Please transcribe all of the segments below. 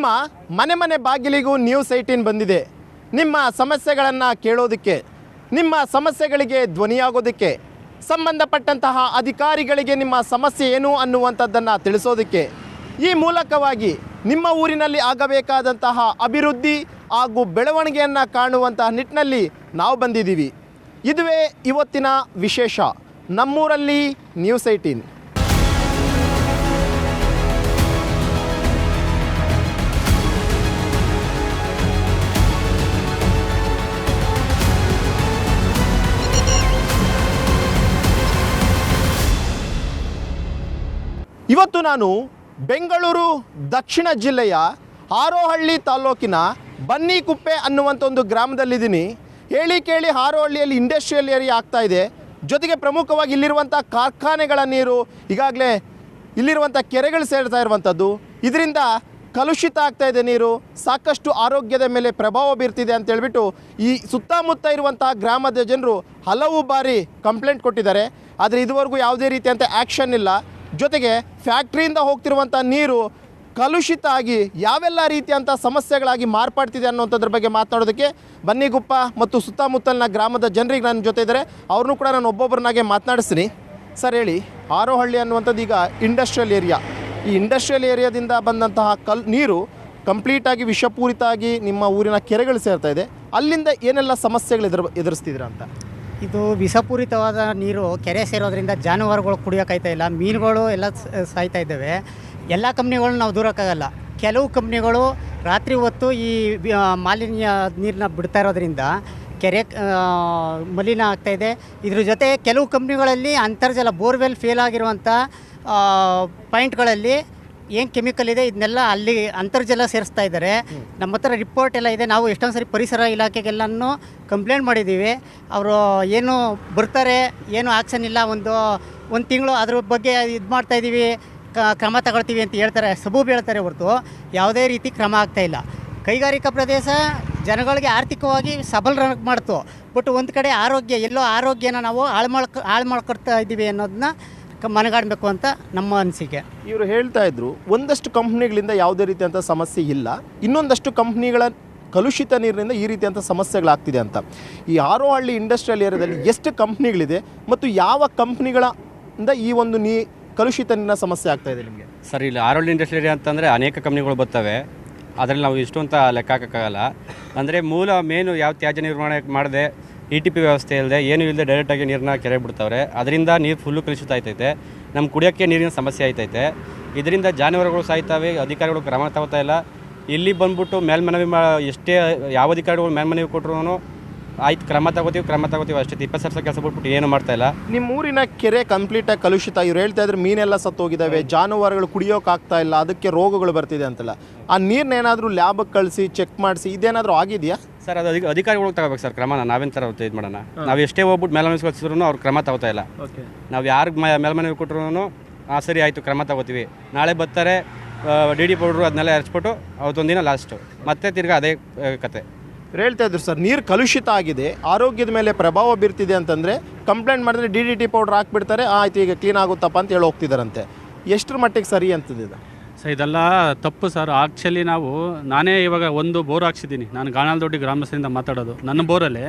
ನಿಮ್ಮ ಮನೆ ಮನೆ ಬಾಗಿಲಿಗೂ ನ್ಯೂಸ್18 ಬಂದಿದೆ. ನಿಮ್ಮ ಸಮಸ್ಯೆಗಳನ್ನು ಕೇಳೋದಕ್ಕೆ, ನಿಮ್ಮ ಸಮಸ್ಯೆಗಳಿಗೆ ಧ್ವನಿಯಾಗೋದಕ್ಕೆ, ಸಂಬಂಧಪಟ್ಟಂತಹ ಅಧಿಕಾರಿಗಳಿಗೆ ನಿಮ್ಮ ಸಮಸ್ಯೆ ಏನು ಅನ್ನುವಂಥದ್ದನ್ನು ತಿಳಿಸೋದಕ್ಕೆ, ಈ ಮೂಲಕವಾಗಿ ನಿಮ್ಮ ಊರಿನಲ್ಲಿ ಆಗಬೇಕಾದಂತಹ ಅಭಿವೃದ್ಧಿ ಹಾಗೂ ಬೆಳವಣಿಗೆಯನ್ನು ಕಾಣುವಂತಹ ನಿಟ್ಟಿನಲ್ಲಿ ನಾವು ಬಂದಿದ್ದೀವಿ. ಇದುವೇ ಇವತ್ತಿನ ವಿಶೇಷ, ನಮ್ಮೂರಲ್ಲಿ ನ್ಯೂಸ್18. ಇವತ್ತು ನಾನು ಬೆಂಗಳೂರು ದಕ್ಷಿಣ ಜಿಲ್ಲೆಯ ಹಾರೋಹಳ್ಳಿ ತಾಲೂಕಿನ ಬನ್ನಿಕುಪ್ಪೆ ಅನ್ನುವಂಥ ಒಂದು ಗ್ರಾಮದಲ್ಲಿದ್ದೀನಿ. ಹೇಳಿ ಕೇಳಿ ಹಾರೋಹಳ್ಳಿಯಲ್ಲಿ ಇಂಡಸ್ಟ್ರಿಯಲ್ ಏರಿಯಾ ಆಗ್ತಾಯಿದೆ. ಜೊತೆಗೆ ಪ್ರಮುಖವಾಗಿ ಇಲ್ಲಿರುವಂಥ ಕಾರ್ಖಾನೆಗಳ ನೀರು ಈಗಾಗಲೇ ಇಲ್ಲಿರುವಂಥ ಕೆರೆಗಳು ಸೇರ್ತಾ ಇರುವಂಥದ್ದು. ಇದರಿಂದ ಕಲುಷಿತ ಆಗ್ತಾಯಿದೆ ನೀರು, ಸಾಕಷ್ಟು ಆರೋಗ್ಯದ ಮೇಲೆ ಪ್ರಭಾವ ಬೀರ್ತಿದೆ ಅಂತೇಳ್ಬಿಟ್ಟು ಈ ಸುತ್ತಮುತ್ತ ಇರುವಂತಹ ಗ್ರಾಮದ ಜನರು ಹಲವು ಬಾರಿ ಕಂಪ್ಲೇಂಟ್ ಕೊಟ್ಟಿದ್ದಾರೆ. ಆದರೆ ಇದುವರೆಗೂ ಯಾವುದೇ ರೀತಿಯಂಥ ಆ್ಯಕ್ಷನ್ ಇಲ್ಲ. ಜೊತೆಗೆ ಫ್ಯಾಕ್ಟ್ರಿಯಿಂದ ಹೋಗ್ತಿರುವಂಥ ನೀರು ಕಲುಷಿತ ಆಗಿ ಯಾವೆಲ್ಲ ರೀತಿಯಂಥ ಸಮಸ್ಯೆಗಳಾಗಿ ಮಾರ್ಪಾಡ್ತಿದೆ ಅನ್ನೋಂಥದ್ರ ಬಗ್ಗೆ ಮಾತನಾಡೋದಕ್ಕೆ ಬನ್ನಿಗುಪ್ಪ ಮತ್ತು ಸುತ್ತಮುತ್ತಲಿನ ಗ್ರಾಮದ ಜನರಿಗೆ ನನ್ನ ಜೊತೆ ಇದ್ದಾರೆ. ಅವ್ರನ್ನೂ ಕೂಡ ನಾನು ಒಬ್ಬೊಬ್ಬರನ್ನಾಗೆ ಮಾತನಾಡಿಸ್ತೀನಿ. ಸರ್ ಹೇಳಿ, ಹಾರೋಹಳ್ಳಿ ಅನ್ನುವಂಥದ್ದು ಈಗ ಇಂಡಸ್ಟ್ರಿಯಲ್ ಏರಿಯಾ. ಈ ಇಂಡಸ್ಟ್ರಿಯಲ್ ಏರಿಯಾದಿಂದ ಬಂದಂತಹ ನೀರು ಕಂಪ್ಲೀಟಾಗಿ ವಿಷಪೂರಿತ ಆಗಿ ನಿಮ್ಮ ಊರಿನ ಕೆರೆಗಳು ಸೇರ್ತಾ ಇದೆ. ಅಲ್ಲಿಂದ ಏನೆಲ್ಲ ಸಮಸ್ಯೆಗಳು ಎದುರಿಸ್ತಿದ್ದೀರಾ ಅಂತ? ಇದು ವಿಷಪೂರಿತವಾದ ನೀರು ಕೆರೆ ಸೇರೋದ್ರಿಂದ ಜಾನುವಾರುಗಳು ಕುಡಿಯೋಕ್ಕಾಯ್ತಾ ಇಲ್ಲ, ಮೀನುಗಳು ಎಲ್ಲ ಸಾಯ್ತಾ ಇದ್ದಾವೆ. ಎಲ್ಲ ಕಂಪ್ನಿಗಳನ್ನ ನಾವು ದೂರಕ್ಕಾಗಲ್ಲ. ಕೆಲವು ಕಂಪ್ನಿಗಳು ರಾತ್ರಿ ಹೊತ್ತು ಈ ಮಾಲಿನ್ಯ ನೀರನ್ನ ಬಿಡ್ತಾ ಇರೋದ್ರಿಂದ ಕೆರೆ ಮಲಿನ ಆಗ್ತಾಯಿದೆ. ಇದ್ರ ಜೊತೆ ಕೆಲವು ಕಂಪ್ನಿಗಳಲ್ಲಿ ಅಂತರ್ಜಲ ಬೋರ್ವೆಲ್ ಫೇಲ್ ಆಗಿರುವಂಥ ಪಾಯಿಂಟ್ಗಳಲ್ಲಿ ಏನು ಕೆಮಿಕಲ್ ಇದೆ ಇದನ್ನೆಲ್ಲ ಅಲ್ಲಿ ಅಂತರ್ಜಲ ಸೇರಿಸ್ತಾ ಇದ್ದಾರೆ. ನಮ್ಮ ಹತ್ರ ರಿಪೋರ್ಟ್ ಎಲ್ಲ ಇದೆ. ನಾವು ಎಷ್ಟೊಂದು ಸರಿ ಪರಿಸರ ಇಲಾಖೆಗೆಲ್ಲನೂ ಕಂಪ್ಲೇಂಟ್ ಮಾಡಿದ್ದೀವಿ. ಅವರು ಏನು ಬರ್ತಾರೆ, ಏನು ಆಕ್ಷನ್ ಇಲ್ಲ, ಒಂದು ತಿಂಗಳು ಅದ್ರ ಬಗ್ಗೆ ಇದು ಮಾಡ್ತಾಯಿದ್ದೀವಿ, ಕ್ರಮ ತಗೊಳ್ತೀವಿ ಅಂತ ಹೇಳ್ತಾರೆ, ಸಬೂಬು ಹೇಳ್ತಾರೆ ಹೊರತು ಯಾವುದೇ ರೀತಿ ಕ್ರಮ ಆಗ್ತಾಯಿಲ್ಲ. ಕೈಗಾರಿಕಾ ಪ್ರದೇಶ ಜನಗಳಿಗೆ ಆರ್ಥಿಕವಾಗಿ ಸಬಲ ಮಾಡ್ತು, ಬಟ್ ಒಂದು ಕಡೆ ಆರೋಗ್ಯ, ಎಲ್ಲೋ ಆರೋಗ್ಯನ ನಾವು ಹಾಳು ಮಾಡ್ಕೊಡ್ತಾ ಇದ್ದೀವಿ ಅನ್ನೋದನ್ನ ಮನಗಾಡಬೇಕು ಅಂತ ನಮ್ಮ ಅನಿಸಿಕೆ. ಇವರು ಹೇಳ್ತಾ ಇದ್ರು, ಒಂದಷ್ಟು ಕಂಪ್ನಿಗಳಿಂದ ಯಾವುದೇ ರೀತಿಯಂಥ ಸಮಸ್ಯೆ ಇಲ್ಲ, ಇನ್ನೊಂದಷ್ಟು ಕಂಪ್ನಿಗಳ ಕಲುಷಿತ ನೀರಿನಿಂದ ಈ ರೀತಿಯಂಥ ಸಮಸ್ಯೆಗಳಾಗ್ತಿದೆ ಅಂತ. ಈ ಹಾರೋಹಳ್ಳಿ ಇಂಡಸ್ಟ್ರಿಯಲ್ ಏರಿಯಾದಲ್ಲಿ ಎಷ್ಟು ಕಂಪ್ನಿಗಳಿದೆ ಮತ್ತು ಯಾವ ಕಂಪ್ನಿಗಳಿಂದ ಈ ಒಂದು ಕಲುಷಿತ ನೀರಿನ ಸಮಸ್ಯೆ ಆಗ್ತಾ ಇದೆ ನಿಮಗೆ? ಸರ್, ಇಲ್ಲಿ ಹಾರೋಹಳ್ಳಿ ಇಂಡಸ್ಟ್ರಿಯಲ್ ಏರಿಯಾ ಅಂತಂದರೆ ಅನೇಕ ಕಂಪ್ನಿಗಳು ಬರ್ತವೆ. ಅದರಲ್ಲಿ ನಾವು ಇಷ್ಟು ಅಂತ ಲೆಕ್ಕ ಹಾಕೋಕ್ಕಾಗಲ್ಲ. ಅಂದರೆ ಮೇನು ಯಾವ ತ್ಯಾಜ್ಯ ನಿರ್ವಹಣೆ ಮಾಡದೆ, ETP ವ್ಯವಸ್ಥೆ ಇಲ್ಲದೆ, ಏನೂ ಇಲ್ಲದೆ ಡೈರೆಕ್ಟಾಗಿ ನೀರನ್ನ ಕೆರೆ ಬಿಡ್ತಾವ್ರೆ. ಅದರಿಂದ ನೀರು ಫುಲ್ಲು ಕಲುಷಿತ ಆಯ್ತೈತೆ. ನಮ್ಮ ಕುಡಿಯೋಕ್ಕೆ ನೀರಿನ ಸಮಸ್ಯೆ ಆಯ್ತೈತೆ. ಇದರಿಂದ ಜಾನುವಾರುಗಳು ಸಾಯ್ತವೆ, ಅಧಿಕಾರಿಗಳು ಕ್ರಮ ತಗೋತಾ ಇಲ್ಲ. ಇಲ್ಲಿ ಬಂದ್ಬಿಟ್ಟು ಮೇಲ್ಮನವಿ ಎಷ್ಟೇ ಯಾವ ಅಧಿಕಾರಿಗಳು ಮೇಲ್ಮನವಿ ಕೊಟ್ಟರು ಆಯ್ತು ಕ್ರಮ ತಗೋತೀವಿ ಅಷ್ಟೇ. 20 ವರ್ಷ ಕೆಲಸ ಬಿಟ್ಬಿಟ್ಟು ಏನು ಮಾಡ್ತಾ ಇಲ್ಲ. ನಿಮ್ಮ ಊರಿನ ಕೆರೆ ಕಂಪ್ಲೀಟಾಗಿ ಕಲುಷಿತ. ಇವ್ರು ಹೇಳ್ತಾ ಇದ್ರೆ ಮೀನೆಲ್ಲ ಸತ್ತೋಗಿದ್ದಾವೆ, ಜಾನುವಾರುಗಳು ಕುಡಿಯೋಕ್ಕಾಗ್ತಾ ಇಲ್ಲ, ಅದಕ್ಕೆ ರೋಗಗಳು ಬರ್ತಿದೆ ಅಂತಲ್ಲ. ಆ ನೀರನ್ನ ಏನಾದರೂ ಲ್ಯಾಬಿಗೆ ಕಳಿಸಿ ಚೆಕ್ ಮಾಡಿಸಿ ಇದೇನಾದರೂ ಆಗಿದೆಯಾ? ಸರ್, ಅದು ಅಧಿಕಾರಿಗಳು ತಗೋಬೇಕು ಸರ್ ಕ್ರಮನ. ನಾವೇನು ಥರ ಇದು ಮಾಡೋಣ? ನಾವು ಎಷ್ಟೇ ಹೋಗ್ಬಿಟ್ಟು ಮೇಲ್ಮನವಿ ಕೊಡ್ಸಿದ್ರು ಅವ್ರು ಕ್ರಮ ತಗೋತಾ ಇಲ್ಲ. ನಾವು ಯಾರಿಗೆ ಮೇಲ್ಮನವಿ ಕೊಟ್ಟರು ಸರಿ ಆಯಿತು ಕ್ರಮ ತಗೋತೀವಿ, ನಾಳೆ ಬರ್ತಾರೆ DD ಪೌಡ್ರು ಅದನ್ನೆಲ್ಲ ಎರಚ್ಬಿಟ್ಟು ಅವತ್ತೊಂದಿನ ಲಾಸ್ಟು, ಮತ್ತೆ ತಿರ್ಗಿ ಅದೇ ಕತೆ. ಹೇಳ್ತಾ ಇದ್ರು ಸರ್, ನೀರು ಕಲುಷಿತ ಆಗಿದೆ, ಆರೋಗ್ಯದ ಮೇಲೆ ಪ್ರಭಾವ ಬೀರ್ತಿದೆ ಅಂತಂದರೆ ಕಂಪ್ಲೇಂಟ್ ಮಾಡಿದ್ರೆ DDT ಪೌಡ್ರ್ ಹಾಕ್ಬಿಡ್ತಾರೆ, ಆಯ್ತು ಈಗ ಕ್ಲೀನ್ ಆಗುತ್ತಪ್ಪ ಅಂತ ಹೇಳಿ ಹೋಗ್ತಿದ್ದಾರಂತೆ. ಎಷ್ಟರ ಮಟ್ಟಿಗೆ ಸರಿ ಅಂತದಿದೆ ಸರ್? ಇದೆಲ್ಲ ತಪ್ಪು ಸರ್. ಆ್ಯಕ್ಚುಲಿ ನಾನೇ ಇವಾಗ ಒಂದು ಬೋರ್ ಹಾಕ್ಸಿದ್ದೀನಿ. ನಾನು ಗಾಣಾಲದೊಡ್ಡಿ ಗ್ರಾಮಸ್ಥರಿಂದ ಮಾತಾಡೋದು. ನನ್ನ ಬೋರಲ್ಲಿ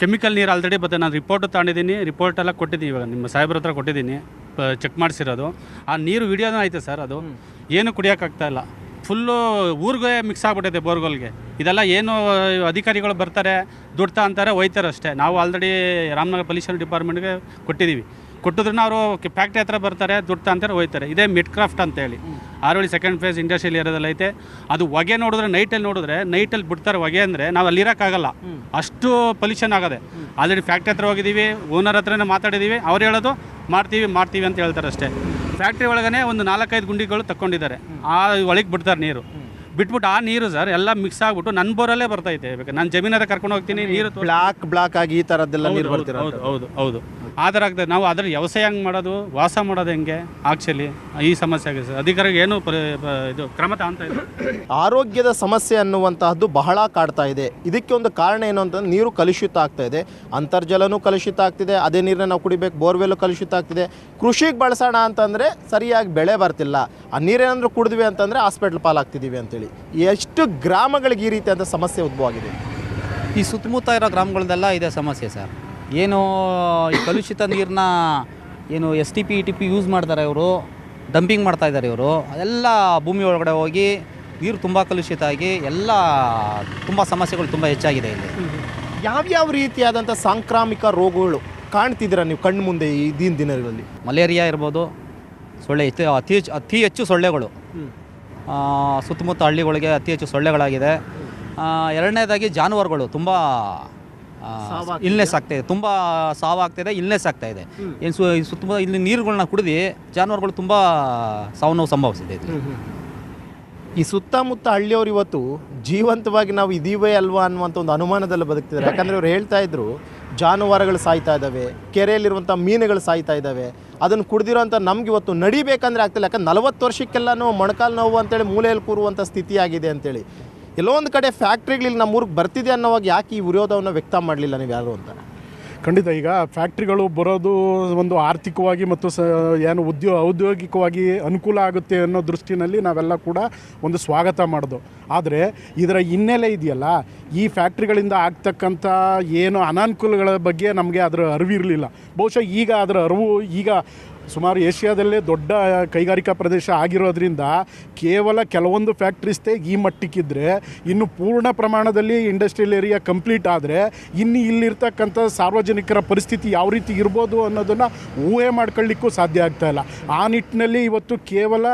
ಕೆಮಿಕಲ್ ನೀರು ಆಲ್ರೆಡಿ ಬರ್ತದೆ. ನಾನು ರಿಪೋರ್ಟು ತಗೊಂಡಿದ್ದೀನಿ, ರಿಪೋರ್ಟೆಲ್ಲ ಕೊಟ್ಟಿದ್ದೀನಿ. ಇವಾಗ ನಿಮ್ಮ ಸಾಹೇಬ್ರ ಹತ್ರ ಕೊಟ್ಟಿದ್ದೀನಿ, ಚೆಕ್ ಮಾಡಿಸಿರೋದು. ಆ ನೀರು ವಿಡಿಯೋನೂ ಐತೆ ಸರ್. ಅದು ಏನು ಕುಡಿಯೋಕ್ಕಾಗ್ತಾಯಿಲ್ಲ, ಫುಲ್ಲು ಊರಿಗೆ ಮಿಕ್ಸ್ ಆಗ್ಬಿಟ್ಟೈತೆ ಬೋರ್ಗಲ್ಗೆ. ಇದೆಲ್ಲ ಏನು ಅಧಿಕಾರಿಗಳು ಬರ್ತಾರೆ, ದುಡ್ತಾ ಅಂತಾರೆ, ಹೋಯ್ತಾರೆ ಅಷ್ಟೇ. ನಾವು ಆಲ್ರೆಡಿ ರಾಮನಗರ ಪೊಲ್ಯೂಷನ್ ಡಿಪಾರ್ಟ್ಮೆಂಟ್ಗೆ ಕೊಟ್ಟಿದ್ರು ಅವರು ಫ್ಯಾಕ್ಟ್ರಿ ಹತ್ರ ಬರ್ತಾರೆ, ದುಡ್ತಾ ಅಂತಾರೆ, ಹೋಯ್ತಾರೆ. ಇದೇ ಮಿಡ್ಕ್ರಾಫ್ಟ್ ಅಂತೇಳಿ ಹಾರೋಹಳ್ಳಿ ಸೆಕೆಂಡ್ ಫೇಸ್ ಇಂಡಸ್ಟ್ರಿಯಲ್ ಏರಿಯಾದಲ್ಲಿ ಐತೆ. ಅದು ಹೊಗೆ ನೋಡಿದ್ರೆ ನೈಟಲ್ಲಿ ಬಿಡ್ತಾರೆ ಹೊಗೆ. ಅಂದರೆ ನಾವು ಅಲ್ಲಿರೋಕ್ಕಾಗಲ್ಲ, ಅಷ್ಟು ಪೊಲ್ಯೂಷನ್ ಆಗದೆ. ಆಲ್ರೆಡಿ ಫ್ಯಾಕ್ಟ್ರಿ ಹತ್ರ ಹೋಗಿದ್ದೀವಿ, ಓನರ್ ಹತ್ರನೇ ಮಾತಾಡಿದ್ದೀವಿ. ಅವ್ರು ಹೇಳೋದು ಮಾಡ್ತೀವಿ ಅಂತ ಹೇಳ್ತಾರೆ ಅಷ್ಟೇ. ಫ್ಯಾಕ್ಟ್ರಿ ಒಳಗನೆ ಒಂದು 4-5 ಗುಂಡಿಗಳು ತಗೊಂಡಿದ್ದಾರೆ, ಆ ಒಳಗೆ ಬಿಡ್ತಾರೆ ನೀರು. ಬಿಟ್ಬಿಟ್ಟು ಆ ನೀರು ಸರ್ ಎಲ್ಲ ಮಿಕ್ಸ್ ಆಗ್ಬಿಟ್ಟು ನನ್ನ ಬೋರಲ್ಲೇ ಬರ್ತೈತೆ. ಬೇಕು ನಾನು ಜಮೀನಾರ ಕರ್ಕೊಂಡು ಹೋಗ್ತೀನಿ, ನೀರು ಬ್ಲಾಕ್ ಆಗಿ ಈ ಥರದ್ದೆಲ್ಲ ನೀರು ಬರ್ತಿರೋ. ಹೌದು. ಆಧಾರ ಆಗ್ತದೆ. ನಾವು ಅದರ ವ್ಯವಸಾಯ ಹೆಂಗೆ ಮಾಡೋದು, ವಾಸ ಮಾಡೋದು ಹೆಂಗೆ ಆ್ಯಕ್ಚುಲಿ ಈ ಸಮಸ್ಯೆ ಆಗಿದೆ ಸರ್. ಅಧಿಕಾರಿಗೆ ಏನು ಇದು ಕ್ರಮ ತಗೊಂತ ಇದೆ. ಆರೋಗ್ಯದ ಸಮಸ್ಯೆ ಅನ್ನುವಂತಹದ್ದು ಬಹಳ ಕಾಡ್ತಾ ಇದೆ. ಇದಕ್ಕೆ ಒಂದು ಕಾರಣ ಏನು ಅಂತಂದ್ರೆ ನೀರು ಕಲುಷಿತ ಆಗ್ತಾ ಇದೆ, ಅಂತರ್ಜಲನೂ ಕಲುಷಿತ ಆಗ್ತಿದೆ, ಅದೇ ನೀರನ್ನ ನಾವು ಕುಡಿಬೇಕು, ಬೋರ್ವೆಲ್ಲು ಕಲುಷಿತ ಆಗ್ತಿದೆ. ಕೃಷಿಗೆ ಬಳಸೋಣ ಅಂತಂದರೆ ಸರಿಯಾಗಿ ಬೆಳೆ ಬರ್ತಿಲ್ಲ, ಆ ನೀರೇನಾದರೂ ಕುಡಿದ್ವಿ ಅಂತಂದರೆ ಹಾಸ್ಪಿಟ್ಲ್ ಪಾಲಾಗ್ತಿದ್ದೀವಿ ಅಂತೇಳಿ. ಎಷ್ಟು ಗ್ರಾಮಗಳಿಗೆ ಈ ರೀತಿಯಾದ ಸಮಸ್ಯೆ ಉದ್ಭವ ಆಗಿದೆ? ಈ ಸುತ್ತಮುತ್ತ ಇರೋ ಗ್ರಾಮಗಳದೆಲ್ಲ ಇದೆ ಸಮಸ್ಯೆ ಸರ್. ಏನು ಈ ಕಲುಷಿತ ನೀರನ್ನ ಏನು STP ETP ಯೂಸ್ ಮಾಡ್ತಾರೆ ಇವರು, ಡಂಪಿಂಗ್ ಮಾಡ್ತಾಯಿದ್ದಾರೆ ಇವರು. ಅದೆಲ್ಲ ಭೂಮಿ ಒಳಗಡೆ ಹೋಗಿ ನೀರು ತುಂಬ ಕಲುಷಿತ ಆಗಿ ಎಲ್ಲ ತುಂಬ ಸಮಸ್ಯೆಗಳು ತುಂಬ ಹೆಚ್ಚಾಗಿದೆ ಇಲ್ಲಿ. ಯಾವ್ಯಾವ ರೀತಿಯಾದಂಥ ಸಾಂಕ್ರಾಮಿಕ ರೋಗಗಳು ಕಾಣ್ತಿದ್ದೀರಾ ನೀವು ಕಣ್ಣು ಮುಂದೆ ಈ ದಿನಗಳಲ್ಲಿ? ಮಲೇರಿಯಾ ಇರ್ಬೋದು, ಸೊಳ್ಳೆ ಅತಿ ಹೆಚ್ಚು ಸೊಳ್ಳೆಗಳು ಸುತ್ತಮುತ್ತ ಹಳ್ಳಿಗಳಿಗೆ ಅತಿ ಹೆಚ್ಚು ಸೊಳ್ಳೆಗಳಾಗಿದೆ. ಎರಡನೇದಾಗಿ ಜಾನುವಾರುಗಳು ತುಂಬ ಇಲ್ನೆಸ್ ಆಗ್ತಾಯಿದೆ, ತುಂಬ ಸಾವಾಗ್ತಾಯಿದೆ, ಇಲ್ನೆಸ್ ಆಗ್ತಾಯಿದೆ. ಏನು ಸುತ್ತಮುತ್ತ ಇಲ್ಲಿ ನೀರುಗಳನ್ನ ಕುಡಿದು ಜಾನುವಾರುಗಳು ತುಂಬ ಸಾವು ನೋವು ಸಂಭವಿಸಿದೆ ಇಲ್ಲಿ. ಈ ಸುತ್ತಮುತ್ತ ಹಳ್ಳಿಯವರು ಇವತ್ತು ಜೀವಂತವಾಗಿ ನಾವು ಇದೀವೇ ಅಲ್ವಾ ಅನ್ನುವಂಥ ಒಂದು ಅನುಮಾನದಲ್ಲಿ ಬದುಕ್ತಿದ್ದಾರೆ. ಯಾಕಂದರೆ ಅವ್ರು ಹೇಳ್ತಾ ಇದ್ರು ಜಾನುವಾರುಗಳು ಸಾಯ್ತಾ ಇದ್ದಾವೆ, ಕೆರೆಯಲ್ಲಿರುವಂಥ ಮೀನುಗಳು ಸಾಯ್ತಾ ಇದ್ದಾವೆ, ಅದನ್ನು ಕುಡ್ದಿರೋಂಥ ನಮ್ಗೆ ಇವತ್ತು ನಡಿಬೇಕಂದ್ರೆ ಆಗ್ತಿಲ್ಲ. ಯಾಕಂದ್ರೆ 40 ವರ್ಷಕ್ಕೆಲ್ಲನೂ ಮೊಣಕಾಲು ನೋವು ಅಂತೇಳಿ ಮೂಲೆಯಲ್ಲಿ ಕೂರುವಂಥ ಸ್ಥಿತಿ ಆಗಿದೆ ಅಂತೇಳಿ. ಎಲ್ಲೋ ಒಂದು ಕಡೆ ಫ್ಯಾಕ್ಟ್ರಿಗಳು ನಮ್ಮ ಊರಿಗೆ ಬರ್ತಿದೆ ಅನ್ನೋವಾಗ ಯಾಕೆ ಈ ವಿರೋಧವನ್ನು ವ್ಯಕ್ತ ಮಾಡಲಿಲ್ಲ ನೀವು ಯಾರು ಅಂತ? ಖಂಡಿತ ಈಗ ಫ್ಯಾಕ್ಟ್ರಿಗಳು ಬರೋದು ಒಂದು ಆರ್ಥಿಕವಾಗಿ ಮತ್ತು ಏನು ಔದ್ಯೋಗಿಕವಾಗಿ ಅನುಕೂಲ ಆಗುತ್ತೆ ಅನ್ನೋ ದೃಷ್ಟಿನಲ್ಲಿ ನಾವೆಲ್ಲ ಕೂಡ ಒಂದು ಸ್ವಾಗತ ಮಾಡೋದು. ಆದರೆ ಇದರ ಹಿನ್ನೆಲೆ ಇದೆಯಲ್ಲ, ಈ ಫ್ಯಾಕ್ಟ್ರಿಗಳಿಂದ ಆಗ್ತಕ್ಕಂಥ ಏನು ಅನಾನುಕೂಲಗಳ ಬಗ್ಗೆ ನಮಗೆ ಅದರ ಅರಿವಿರಲಿಲ್ಲ. ಬಹುಶಃ ಈಗ ಅದರ ಅರಿವು ಈಗ ಸುಮಾರು ಏಷ್ಯಾದಲ್ಲೇ ದೊಡ್ಡ ಕೈಗಾರಿಕಾ ಪ್ರದೇಶ ಆಗಿರೋದ್ರಿಂದ ಕೇವಲ ಕೆಲವೊಂದು ಫ್ಯಾಕ್ಟ್ರೀಸ್ತೆ ಈ ಮಟ್ಟಕ್ಕಿದ್ದರೆ, ಇನ್ನು ಪೂರ್ಣ ಪ್ರಮಾಣದಲ್ಲಿ ಇಂಡಸ್ಟ್ರಿಯಲ್ ಏರಿಯಾ ಕಂಪ್ಲೀಟ್ ಆದರೆ ಇನ್ನು ಇಲ್ಲಿರ್ತಕ್ಕಂಥ ಸಾರ್ವಜನಿಕರ ಪರಿಸ್ಥಿತಿ ಯಾವ ರೀತಿ ಇರ್ಬೋದು ಅನ್ನೋದನ್ನು ಊಹೆ ಮಾಡ್ಕೊಳ್ಳಿಕ್ಕೂ ಸಾಧ್ಯ ಆಗ್ತಾಯಿಲ್ಲ. ಆ ನಿಟ್ಟಿನಲ್ಲಿ ಇವತ್ತು ಕೇವಲ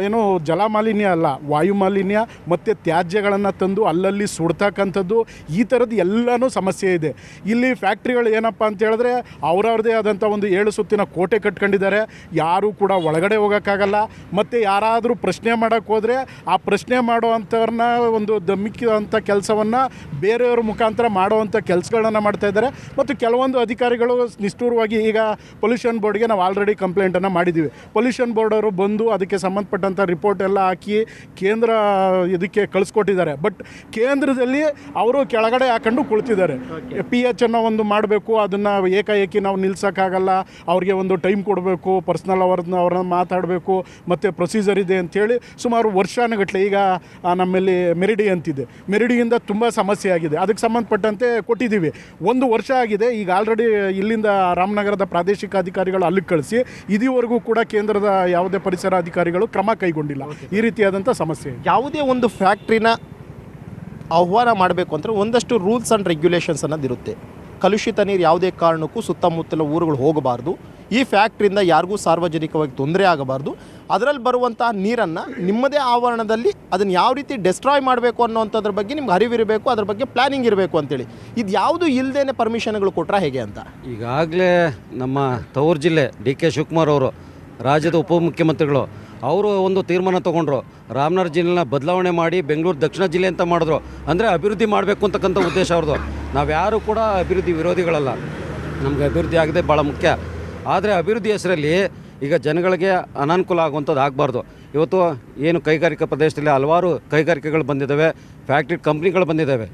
ಏನು ಜಲಮಾಲಿನ್ಯ ಅಲ್ಲ, ವಾಯುಮಾಲಿನ್ಯ ಮತ್ತು ತ್ಯಾಜ್ಯಗಳನ್ನು ತಂದು ಅಲ್ಲಲ್ಲಿ ಸುಡ್ತಕ್ಕಂಥದ್ದು, ಈ ಥರದ್ದು ಎಲ್ಲನೂ ಸಮಸ್ಯೆ ಇದೆ. ಇಲ್ಲಿ ಫ್ಯಾಕ್ಟ್ರಿಗಳು ಏನಪ್ಪ ಅಂತ ಹೇಳಿದ್ರೆ ಅವ್ರವ್ರದ್ದೇ ಆದಂಥ ಒಂದು 7 ಸುತ್ತಿನ ಕೋಟೆ ಕಟ್ಕೊಂಡಿದ್ದಾರೆ. ಯಾರೂ ಕೂಡ ಒಳಗಡೆ ಹೋಗೋಕ್ಕಾಗಲ್ಲ. ಮತ್ತು ಯಾರಾದರೂ ಪ್ರಶ್ನೆ ಮಾಡೋಕ್ಕೆ ಹೋದರೆ ಆ ಪ್ರಶ್ನೆ ಮಾಡುವಂಥವ್ರನ್ನ ಒಂದು ದಮ್ಮಿಕ್ಕುವಂಥ ಕೆಲಸವನ್ನು ಬೇರೆಯವ್ರ ಮುಖಾಂತರ ಮಾಡುವಂಥ ಕೆಲಸಗಳನ್ನ ಮಾಡ್ತಾಯಿದ್ದಾರೆ. ಮತ್ತು ಕೆಲವೊಂದು ಅಧಿಕಾರಿಗಳು ನಿಷ್ಠೂರವಾಗಿ, ಈಗ ಪೊಲ್ಯೂಷನ್ ಬೋರ್ಡ್ಗೆ ನಾವು ಆಲ್ರೆಡಿ ಕಂಪ್ಲೇಂಟನ್ನು ಮಾಡಿದ್ದೀವಿ. ಪೊಲ್ಯೂಷನ್ ಬೋರ್ಡವರು ಬಂದು ಅದಕ್ಕೆ ಸಂಬಂಧಪಟ್ಟಂಥ ರಿಪೋರ್ಟ್ ಎಲ್ಲ ಹಾಕಿ ಕೇಂದ್ರ ಇದಕ್ಕೆ ಕಳಿಸ್ಕೊಟ್ಟಿದ್ದಾರೆ. ಬಟ್ ಕೇಂದ್ರದಲ್ಲಿ ಅವರು ಕೆಳಗಡೆ ಹಾಕೊಂಡು ಕುಳಿತಿದ್ದಾರೆ. PH ಅನ್ನೋ ಒಂದು ಮಾಡಬೇಕು, ಅದನ್ನು ಏಕಾಏಕಿ ನಾವು ನಿಲ್ಸೋಕ್ಕಾಗಲ್ಲ, ಅವ್ರಿಗೆ ಒಂದು ಟೈಮ್ ಕೊಡಬೇಕು, ಪರ್ಸ್ನಲ್ ಅವ್ರನ್ನ ಮಾತಾಡಬೇಕು, ಮತ್ತು ಪ್ರೊಸೀಜರ್ ಇದೆ ಅಂಥೇಳಿ ಸುಮಾರು ವರ್ಷಾನುಗಟ್ಟಲೆ. ಈಗ ನಮ್ಮಲ್ಲಿ ಮೆರಿಡಿ ಅಂತಿದೆ, ಮೆರಿಡಿಯಿಂದ ತುಂಬ ಸಮಸ್ಯೆ ಆಗಿದೆ, ಅದಕ್ಕೆ ಸಂಬಂಧಪಟ್ಟಂತೆ ಕೊಟ್ಟಿದ್ದೀವಿ. 1 ವರ್ಷ ಆಗಿದೆ. ಈಗ ಆಲ್ರೆಡಿ ಇಲ್ಲಿಂದ ರಾಮನಗರದ ಪ್ರಾದೇಶಿಕ ಅಧಿಕಾರಿಗಳು ಅಲ್ಲಿಗೆ ಕಳಿಸಿ ಇದುವರೆಗೂ ಕೂಡ ಕೇಂದ್ರದ ಯಾವುದೇ ಪರಿಸರ ಅಧಿಕಾರಿಗಳು ಕ್ರಮ ಕೈಗೊಂಡಿಲ್ಲ. ಈ ರೀತಿಯಾದಂಥ ಸಮಸ್ಯೆ. ಯಾವುದೇ ಒಂದು ಫ್ಯಾಕ್ಟ್ರಿನ ಆಹ್ವಾನ ಮಾಡಬೇಕು ಅಂದರೆ ಒಂದಷ್ಟು ರೂಲ್ಸ್ ಆ್ಯಂಡ್ ರೆಗ್ಯುಲೇಷನ್ಸ್ ಅನ್ನೋದಿರುತ್ತೆ. ಕಲುಷಿತ ನೀರು ಯಾವುದೇ ಕಾರಣಕ್ಕೂ ಸುತ್ತಮುತ್ತಲ ಊರುಗಳು ಹೋಗಬಾರ್ದು, ಈ ಫ್ಯಾಕ್ಟ್ರಿಯಿಂದ ಯಾರಿಗೂ ಸಾರ್ವಜನಿಕವಾಗಿ ತೊಂದರೆ ಆಗಬಾರ್ದು, ಅದರಲ್ಲಿ ಬರುವಂತಹ ನೀರನ್ನು ನಿಮ್ಮದೇ ಆವರಣದಲ್ಲಿ ಅದನ್ನು ಯಾವ ರೀತಿ ಡೆಸ್ಟ್ರಾಯ್ ಮಾಡಬೇಕು ಅನ್ನೋಂಥದ್ರ ಬಗ್ಗೆ ನಿಮ್ಗೆ ಅರಿವಿರಬೇಕು, ಅದ್ರ ಬಗ್ಗೆ ಪ್ಲ್ಯಾನಿಂಗ್ ಇರಬೇಕು ಅಂತೇಳಿ. ಇದು ಯಾವುದು ಇಲ್ಲದೇ ಪರ್ಮಿಷನ್ಗಳು ಕೊಟ್ಟರೆ ಹೇಗೆ ಅಂತ? ಈಗಾಗಲೇ ನಮ್ಮ ತವರು ಜಿಲ್ಲೆ DK ಶಿವಕುಮಾರ್ ಅವರು, ರಾಜ್ಯದ ಉಪಮುಖ್ಯಮಂತ್ರಿಗಳು, ಅವರು ಒಂದು ತೀರ್ಮಾನ ತೊಗೊಂಡ್ರು. ರಾಮನಗರ ಜಿಲ್ಲೆನ ಬದಲಾವಣೆ ಮಾಡಿ ಬೆಂಗಳೂರು ದಕ್ಷಿಣ ಜಿಲ್ಲೆ ಅಂತ ಮಾಡಿದ್ರು. ಅಂದರೆ ಅಭಿವೃದ್ಧಿ ಮಾಡಬೇಕು ಅಂತಕ್ಕಂಥ ಉದ್ದೇಶ ಅವ್ರದ್ದು. ನಾವು ಯಾರೂ ಕೂಡ ಅಭಿವೃದ್ಧಿ ವಿರೋಧಿಗಳಲ್ಲ, ನಮಗೆ ಅಭಿವೃದ್ಧಿ ಆಗದೆ ಭಾಳ ಮುಖ್ಯ. ಆದರೆ ಅಭಿವೃದ್ಧಿ ಹೆಸರಲ್ಲಿ ಈಗ ಜನಗಳಿಗೆ ಅನಾನುಕೂಲ ಆಗುವಂಥದ್ದು ಆಗಬಾರ್ದು. ಇವತ್ತು ಏನು ಕೈಗಾರಿಕಾ ಪ್ರದೇಶದಲ್ಲಿ ಹಲವಾರು ಕೈಗಾರಿಕೆಗಳು ಬಂದಿದ್ದಾವೆ, ಫ್ಯಾಕ್ಟ್ರಿ ಕಂಪ್ನಿಗಳು ಬಂದಿದ್ದಾವೆ.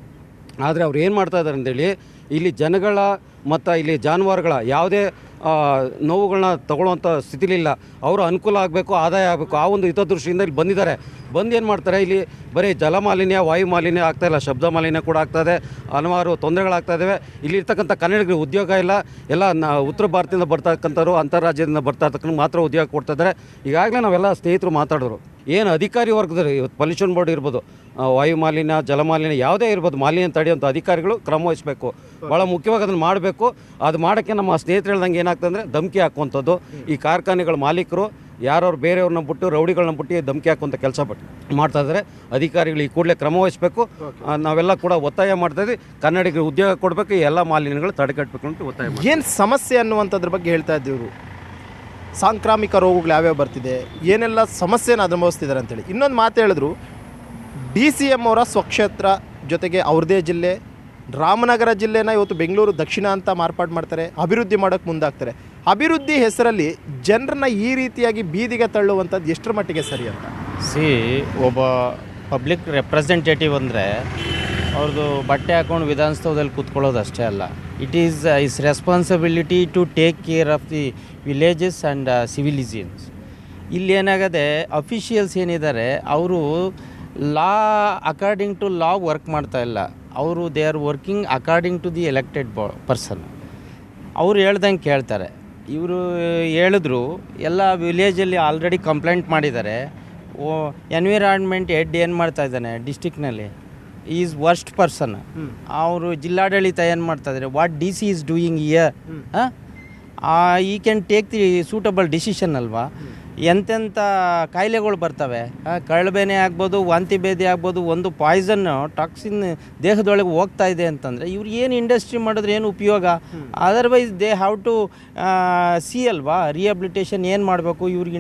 ಆದರೆ ಅವ್ರು ಏನು ಮಾಡ್ತಾಯಿದ್ದಾರೆ ಅಂತೇಳಿ ಇಲ್ಲಿ ಜನಗಳ ಮತ್ತು ಇಲ್ಲಿ ಜಾನುವಾರುಗಳ ಯಾವುದೇ ನೋವುಗಳನ್ನ ತಗೊಳ್ಳುವಂಥ ಸ್ಥಿತಿಲಿಲ್ಲ. ಅವರು ಅನುಕೂಲ ಆಗಬೇಕು, ಆದಾಯ ಆಗಬೇಕು, ಆ ಒಂದು ಹಿತದೃಷ್ಟಿಯಿಂದ ಇಲ್ಲಿ ಬಂದಿದ್ದಾರೆ. ಬಂದು ಏನು ಮಾಡ್ತಾರೆ, ಇಲ್ಲಿ ಬರೀ ಜಲಮಾಲಿನ್ಯ, ವಾಯು ಮಾಲಿನ್ಯ ಆಗ್ತಾಯಿಲ್ಲ, ಶಬ್ದ ಮಾಲಿನ್ಯ ಕೂಡ ಆಗ್ತಾಯಿದೆ, ಹಲವಾರು ತೊಂದರೆಗಳಾಗ್ತಾಯಿದ್ದಾವೆ. ಇಲ್ಲಿರ್ತಕ್ಕಂಥ ಕನ್ನಡಿಗರಿಗೆ ಉದ್ಯೋಗ ಇಲ್ಲ, ಎಲ್ಲ ಉತ್ತರ ಭಾರತದಿಂದ ಬರ್ತಕ್ಕಂಥವ್ರು, ಅಂತಾರಾಜ್ಯದಿಂದ ಬರ್ತಾ ಇರ್ತಕ್ಕಂಥ ಮಾತ್ರ ಉದ್ಯೋಗ ಕೊಡ್ತಾಯಿದ್ದಾರೆ. ಈಗಾಗಲೇ ನಾವೆಲ್ಲ ಸ್ನೇಹಿತರು ಮಾತಾಡಿದ್ರು, ಏನು ಅಧಿಕಾರಿ ವರ್ಗದಲ್ಲಿ ಇವತ್ತು ಪೊಲ್ಯೂಷನ್ ಬೋರ್ಡ್ ಇರ್ಬೋದು, ವಾಯು ಮಾಲಿನ್ಯ, ಜಲಮಾಲಿನ್ಯ ಯಾವುದೇ ಇರ್ಬೋದು, ಮಾಲಿನ್ಯ ತಡೆಯುವಂಥ ಅಧಿಕಾರಿಗಳು ಕ್ರಮ ವಹಿಸಬೇಕು. ಭಾಳ ಮುಖ್ಯವಾಗಿ ಅದನ್ನು ಮಾಡಬೇಕು. ಅದು ಮಾಡೋಕ್ಕೆ ನಮ್ಮ ಸ್ನೇಹಿತರು ಹೇಳ್ದಂಗೆ ಏನಾಗ್ತದೆ ಅಂದರೆ ಧಮಕಿ ಹಾಕುವಂಥದ್ದು. ಈ ಕಾರ್ಖಾನೆಗಳ ಮಾಲೀಕರು ಯಾರವ್ರು ಬೇರೆಯವ್ರನ್ನ ಬಿಟ್ಟು ರೌಡಿಗಳನ್ನ ಬಿಟ್ಟು ಧಮಕಿ ಹಾಕುವಂಥ ಕೆಲಸ ಮಾಡ್ತಾಯಿದ್ದಾರೆ. ಅಧಿಕಾರಿಗಳು ಈ ಕೂಡಲೇ ಕ್ರಮ ವಹಿಸಬೇಕು. ನಾವೆಲ್ಲ ಕೂಡ ಒತ್ತಾಯ ಮಾಡ್ತಾಯಿದ್ವಿ, ಕನ್ನಡಿಗರಿಗೆ ಉದ್ಯೋಗ ಕೊಡಬೇಕು, ಎಲ್ಲ ಮಾಲಿನ್ಯಗಳು ತಡೆಗಟ್ಟಬೇಕು ಅಂತ ಒತ್ತಾಯ ಮಾಡಿ. ಏನು ಸಮಸ್ಯೆ ಅನ್ನುವಂಥದ್ರ ಬಗ್ಗೆ ಹೇಳ್ತಾ ಇದ್ದೀವರು. ಸಾಂಕ್ರಾಮಿಕ ರೋಗಗಳು ಯಾವ್ಯಾವ ಬರ್ತಿದೆ, ಏನೆಲ್ಲ ಸಮಸ್ಯೆನ ಅನುಭವಿಸ್ತಿದ್ದಾರೆ ಅಂತೇಳಿ. ಇನ್ನೊಂದು ಮಾತು ಹೇಳಿದ್ರು, DCM ಅವರ ಸ್ವಕ್ಷೇತ್ರ ಜೊತೆಗೆ ಅವ್ರದ್ದೇ ಜಿಲ್ಲೆ, ರಾಮನಗರ ಜಿಲ್ಲೆನ ಇವತ್ತು ಬೆಂಗಳೂರು ದಕ್ಷಿಣ ಅಂತ ಮಾರ್ಪಾಡು ಮಾಡ್ತಾರೆ, ಅಭಿವೃದ್ಧಿ ಮಾಡೋಕ್ಕೆ ಮುಂದಾಗ್ತಾರೆ. ಅಭಿವೃದ್ಧಿ ಹೆಸರಲ್ಲಿ ಜನರನ್ನ ಈ ರೀತಿಯಾಗಿ ಬೀದಿಗೆ ತಳ್ಳುವಂಥದ್ದು ಎಷ್ಟರ ಮಟ್ಟಿಗೆ ಸರಿ ಅಂತ? ಒಬ್ಬ ಪಬ್ಲಿಕ್ ರೆಪ್ರೆಸೆಂಟೇಟಿವ್ ಅಂದರೆ ಅವ್ರದ್ದು ಬಟ್ಟೆ ಹಾಕೊಂಡು ವಿಧಾನಸೌಧದಲ್ಲಿ ಕೂತ್ಕೊಳ್ಳೋದು ಅಷ್ಟೇ ಅಲ್ಲ. It is is responsibility to take care of the villages and civilians. ಇಲ್ಲಿ ಏನಾಗದೆ, ಅಫಿಷಿಯಲ್ಸ್ ಏನಿದ್ದಾರೆ ಅವರು law according to law work ಮಾಡ್ತಾ ಇಲ್ಲ. ಅವರು they are working according to the elected person. ಅವ್ರು ಹೇಳ್ದಂಗೆ ಕೇಳ್ತಾರೆ. ಇವರು ಹೇಳಿದ್ರು ಎಲ್ಲ ವಿಲೇಜಲ್ಲಿ ಆಲ್ರೆಡಿ ಕಂಪ್ಲೇಂಟ್ ಮಾಡಿದ್ದಾರೆ. ಎನ್ವಿರಾನ್ಮೆಂಟ್ ಹೆಡ್ ಏನು ಮಾಡ್ತಾ ಇದ್ದಾನೆ ಡಿಸ್ಟಿಕ್ನಲ್ಲಿ, ಈಸ್ ವರ್ಸ್ಟ್ ಪರ್ಸನ್. ಅವರು ಜಿಲ್ಲಾಡಳಿತ ಏನು ಮಾಡ್ತಾಯಿದ್ದಾರೆ, what D C is doing here, he can take the suitable decision ಅಲ್ವಾ. ಎಂತೆಂಥ ಕಾಯಿಲೆಗಳು ಬರ್ತವೆ, ಕಳ್ಬೇನೆ ಆಗ್ಬೋದು, ವಾಂತಿ ಭೇದಿ ಆಗ್ಬೋದು. ಒಂದು ಪಾಯ್ಸನ್ನು ಟಾಕ್ಸಿನ್ ದೇಹದೊಳಗೆ ಹೋಗ್ತಾ ಇದೆ ಅಂತಂದರೆ ಇವ್ರು ಏನು ಇಂಡಸ್ಟ್ರಿ ಮಾಡಿದ್ರೆ ಏನು ಉಪಯೋಗ? Otherwise they have to see ಅಲ್ವಾ, ರಿಹ್ಯಾಬಿಲಿಟೇಷನ್ ಏನು ಮಾಡಬೇಕು ಇವ್ರಿಗೆ.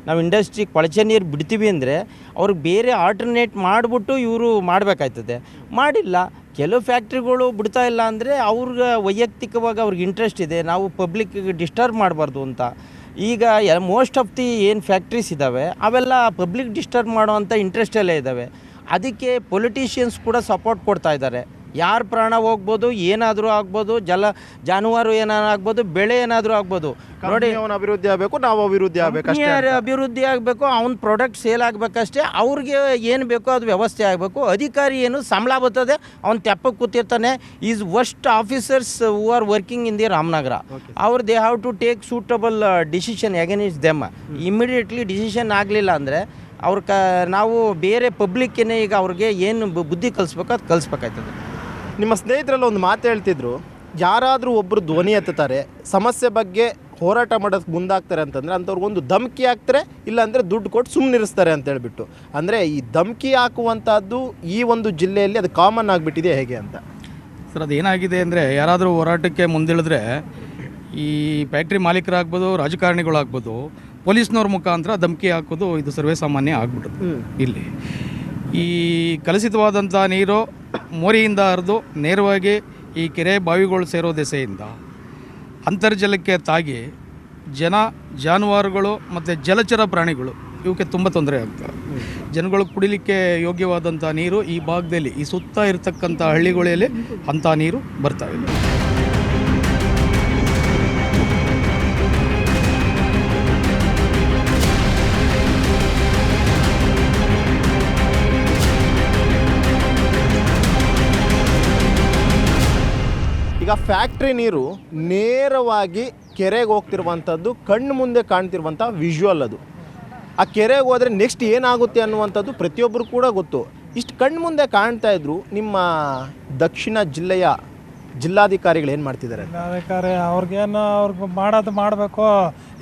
ನಾವು ಇಂಡಸ್ಟ್ರಿಗೆ ಕೊಳಚೆ ನೀರು ಬಿಡ್ತೀವಿ ಅಂದರೆ ಅವ್ರಿಗೆ ಬೇರೆ ಆಲ್ಟರ್ನೇಟ್ ಮಾಡಿಬಿಟ್ಟು ಇವರು ಮಾಡಬೇಕಾಯ್ತದೆ. ಮಾಡಿಲ್ಲ. ಕೆಲವು ಫ್ಯಾಕ್ಟ್ರಿಗಳು ಬಿಡ್ತಾ ಇಲ್ಲ ಅಂದರೆ ಅವ್ರಿಗೆ ವೈಯಕ್ತಿಕವಾಗಿ ಅವ್ರಿಗೆ ಇಂಟ್ರೆಸ್ಟ್ ಇದೆ, ನಾವು ಪಬ್ಲಿಕ್ಕಿಗೆ ಡಿಸ್ಟರ್ಬ್ ಮಾಡಬಾರ್ದು ಅಂತ. ಈಗ ಮೋಸ್ಟ್ ಆಫ್ ದಿ ಏನು ಫ್ಯಾಕ್ಟ್ರೀಸ್ ಇದ್ದಾವೆ ಅವೆಲ್ಲ ಪಬ್ಲಿಕ್ ಡಿಸ್ಟರ್ಬ್ ಮಾಡೋವಂಥ ಇಂಟ್ರೆಸ್ಟಲ್ಲೇ ಇದ್ದಾವೆ. ಅದಕ್ಕೆ ಪೊಲಿಟಿಷಿಯನ್ಸ್ ಕೂಡ ಸಪೋರ್ಟ್ ಕೊಡ್ತಾ ಇದ್ದಾರೆ. ಯಾರ ಪ್ರಾಣ ಹೋಗ್ಬೋದು, ಏನಾದರೂ ಆಗ್ಬೋದು, ಜಾನುವಾರು ಏನಾದ್ರು ಆಗ್ಬೋದು, ಬೆಳೆ ಏನಾದರೂ ಆಗ್ಬೋದು. ನೋಡಿ, ಅವನ ಅಭಿವೃದ್ಧಿ ಆಗಬೇಕು, ನಾವು ಅಭಿವೃದ್ಧಿ ಆಗಬೇಕು, ಅಭಿವೃದ್ಧಿ ಆಗಬೇಕು, ಅವ್ನ ಪ್ರಾಡಕ್ಟ್ ಸೇಲ್ ಆಗಬೇಕಷ್ಟೇ. ಅವ್ರಿಗೆ ಏನು ಬೇಕೋ ಅದು ವ್ಯವಸ್ಥೆ ಆಗಬೇಕು. ಅಧಿಕಾರಿ ಏನು ಸಂಬಳ ಬರ್ತದೆ, ಅವ್ನು ತೆಪ್ಪಕ್ಕೆ ಕೂತಿರ್ತಾನೆ. Is worst officers who are working in the Ramanagara. ಅವ್ರು they have to take suitable decision against them. Immediately decision ಆಗಲಿಲ್ಲ ಅಂದರೆ ನಾವು ಬೇರೆ ಪಬ್ಲಿಕ್ಕೇನೆ ಈಗ ಅವ್ರಿಗೆ ಏನು ಬುದ್ಧಿ ಕಲಿಸ್ಬೇಕು ಅದು ಕಲಿಸ್ಬೇಕಾಯ್ತದೆ. ನಿಮ್ಮ ಸ್ನೇಹಿತರೆಲ್ಲ ಒಂದು ಮಾತು ಹೇಳ್ತಿದ್ರು, ಯಾರಾದರೂ ಒಬ್ಬರು ಧ್ವನಿ ಎತ್ತುತ್ತಾರೆ, ಸಮಸ್ಯೆ ಬಗ್ಗೆ ಹೋರಾಟ ಮಾಡೋಕ್ಕೆ ಮುಂದಾಗ್ತಾರೆ ಅಂತಂದರೆ ಅಂಥವ್ರಿಗೊಂದು ಧಮಕಿ ಹಾಕ್ತಾರೆ, ಇಲ್ಲಾಂದರೆ ದುಡ್ಡು ಕೊಟ್ಟು ಸುಮ್ಮನಿರಿಸ್ತಾರೆ ಅಂತ ಹೇಳ್ಬಿಟ್ಟು. ಅಂದರೆ ಈ ಧಮಕಿ ಹಾಕುವಂಥದ್ದು ಈ ಒಂದು ಜಿಲ್ಲೆಯಲ್ಲಿ ಅದು ಕಾಮನ್ ಆಗಿಬಿಟ್ಟಿದೆ ಹೇಗೆ ಅಂತ? ಸರ್, ಅದೇನಾಗಿದೆ ಅಂದರೆ ಯಾರಾದರೂ ಹೋರಾಟಕ್ಕೆ ಮುಂದಿಳಿದ್ರೆ ಈ ಫ್ಯಾಕ್ಟ್ರಿ ಮಾಲೀಕರಾಗ್ಬೋದು, ರಾಜಕಾರಣಿಗಳಾಗ್ಬೋದು, ಪೊಲೀಸ್ನವ್ರ ಮುಖಾಂತರ ಧಮಕಿ ಹಾಕೋದು ಇದು ಸರ್ವೇ ಸಾಮಾನ್ಯ ಆಗ್ಬಿಟ್ಟದು. ಇಲ್ಲಿ ಈ ಕಲುಷಿತವಾದಂಥ ನೀರು ಮೋರಿಯಿಂದ ಹರಿದು ನೇರವಾಗಿ ಈ ಕೆರೆ ಬಾವಿಗಳು ಸೇರೋ ದೆಸೆಯಿಂದ ಅಂತರ್ಜಲಕ್ಕೆ ತಾಗಿ ಜಾನುವಾರುಗಳು ಮತ್ತು ಜಲಚರ ಪ್ರಾಣಿಗಳು ಇವಕ್ಕೆ ತುಂಬ ತೊಂದರೆ ಆಗ್ತವೆ. ಜನಗಳು ಕುಡಿಲಿಕ್ಕೆ ಯೋಗ್ಯವಾದಂಥ ನೀರು ಈ ಭಾಗದಲ್ಲಿ, ಈ ಸುತ್ತ ಇರತಕ್ಕಂಥ ಹಳ್ಳಿಗಳಲ್ಲಿ ಅಂಥ ನೀರು ಬರ್ತಾವೆ. ಈಗ ಫ್ಯಾಕ್ಟ್ರಿ ನೀರು ನೇರವಾಗಿ ಕೆರೆಗೆ ಹೋಗ್ತಿರುವಂಥದ್ದು ಕಣ್ಣು ಮುಂದೆ ಕಾಣ್ತಿರುವಂಥ ವಿಜುವಲ್ ಅದು. ಆ ಕೆರೆಗೆ ಹೋದರೆ ನೆಕ್ಸ್ಟ್ ಏನಾಗುತ್ತೆ ಅನ್ನುವಂಥದ್ದು ಪ್ರತಿಯೊಬ್ಬರು ಕೂಡ ಗೊತ್ತು. ಇಷ್ಟು ಕಣ್ಣು ಮುಂದೆ ಕಾಣ್ತಾ ಇದ್ರು ನಿಮ್ಮ ದಕ್ಷಿಣ ಜಿಲ್ಲೆಯ ಜಿಲ್ಲಾಧಿಕಾರಿಗಳು ಏನು ಮಾಡ್ತಿದ್ದಾರೆ? ಜಿಲ್ಲಾಧಿಕಾರಿ ಅವ್ರಿಗೇನು ಅವ್ರಿಗೆ ಮಾಡೋದು ಮಾಡಬೇಕು,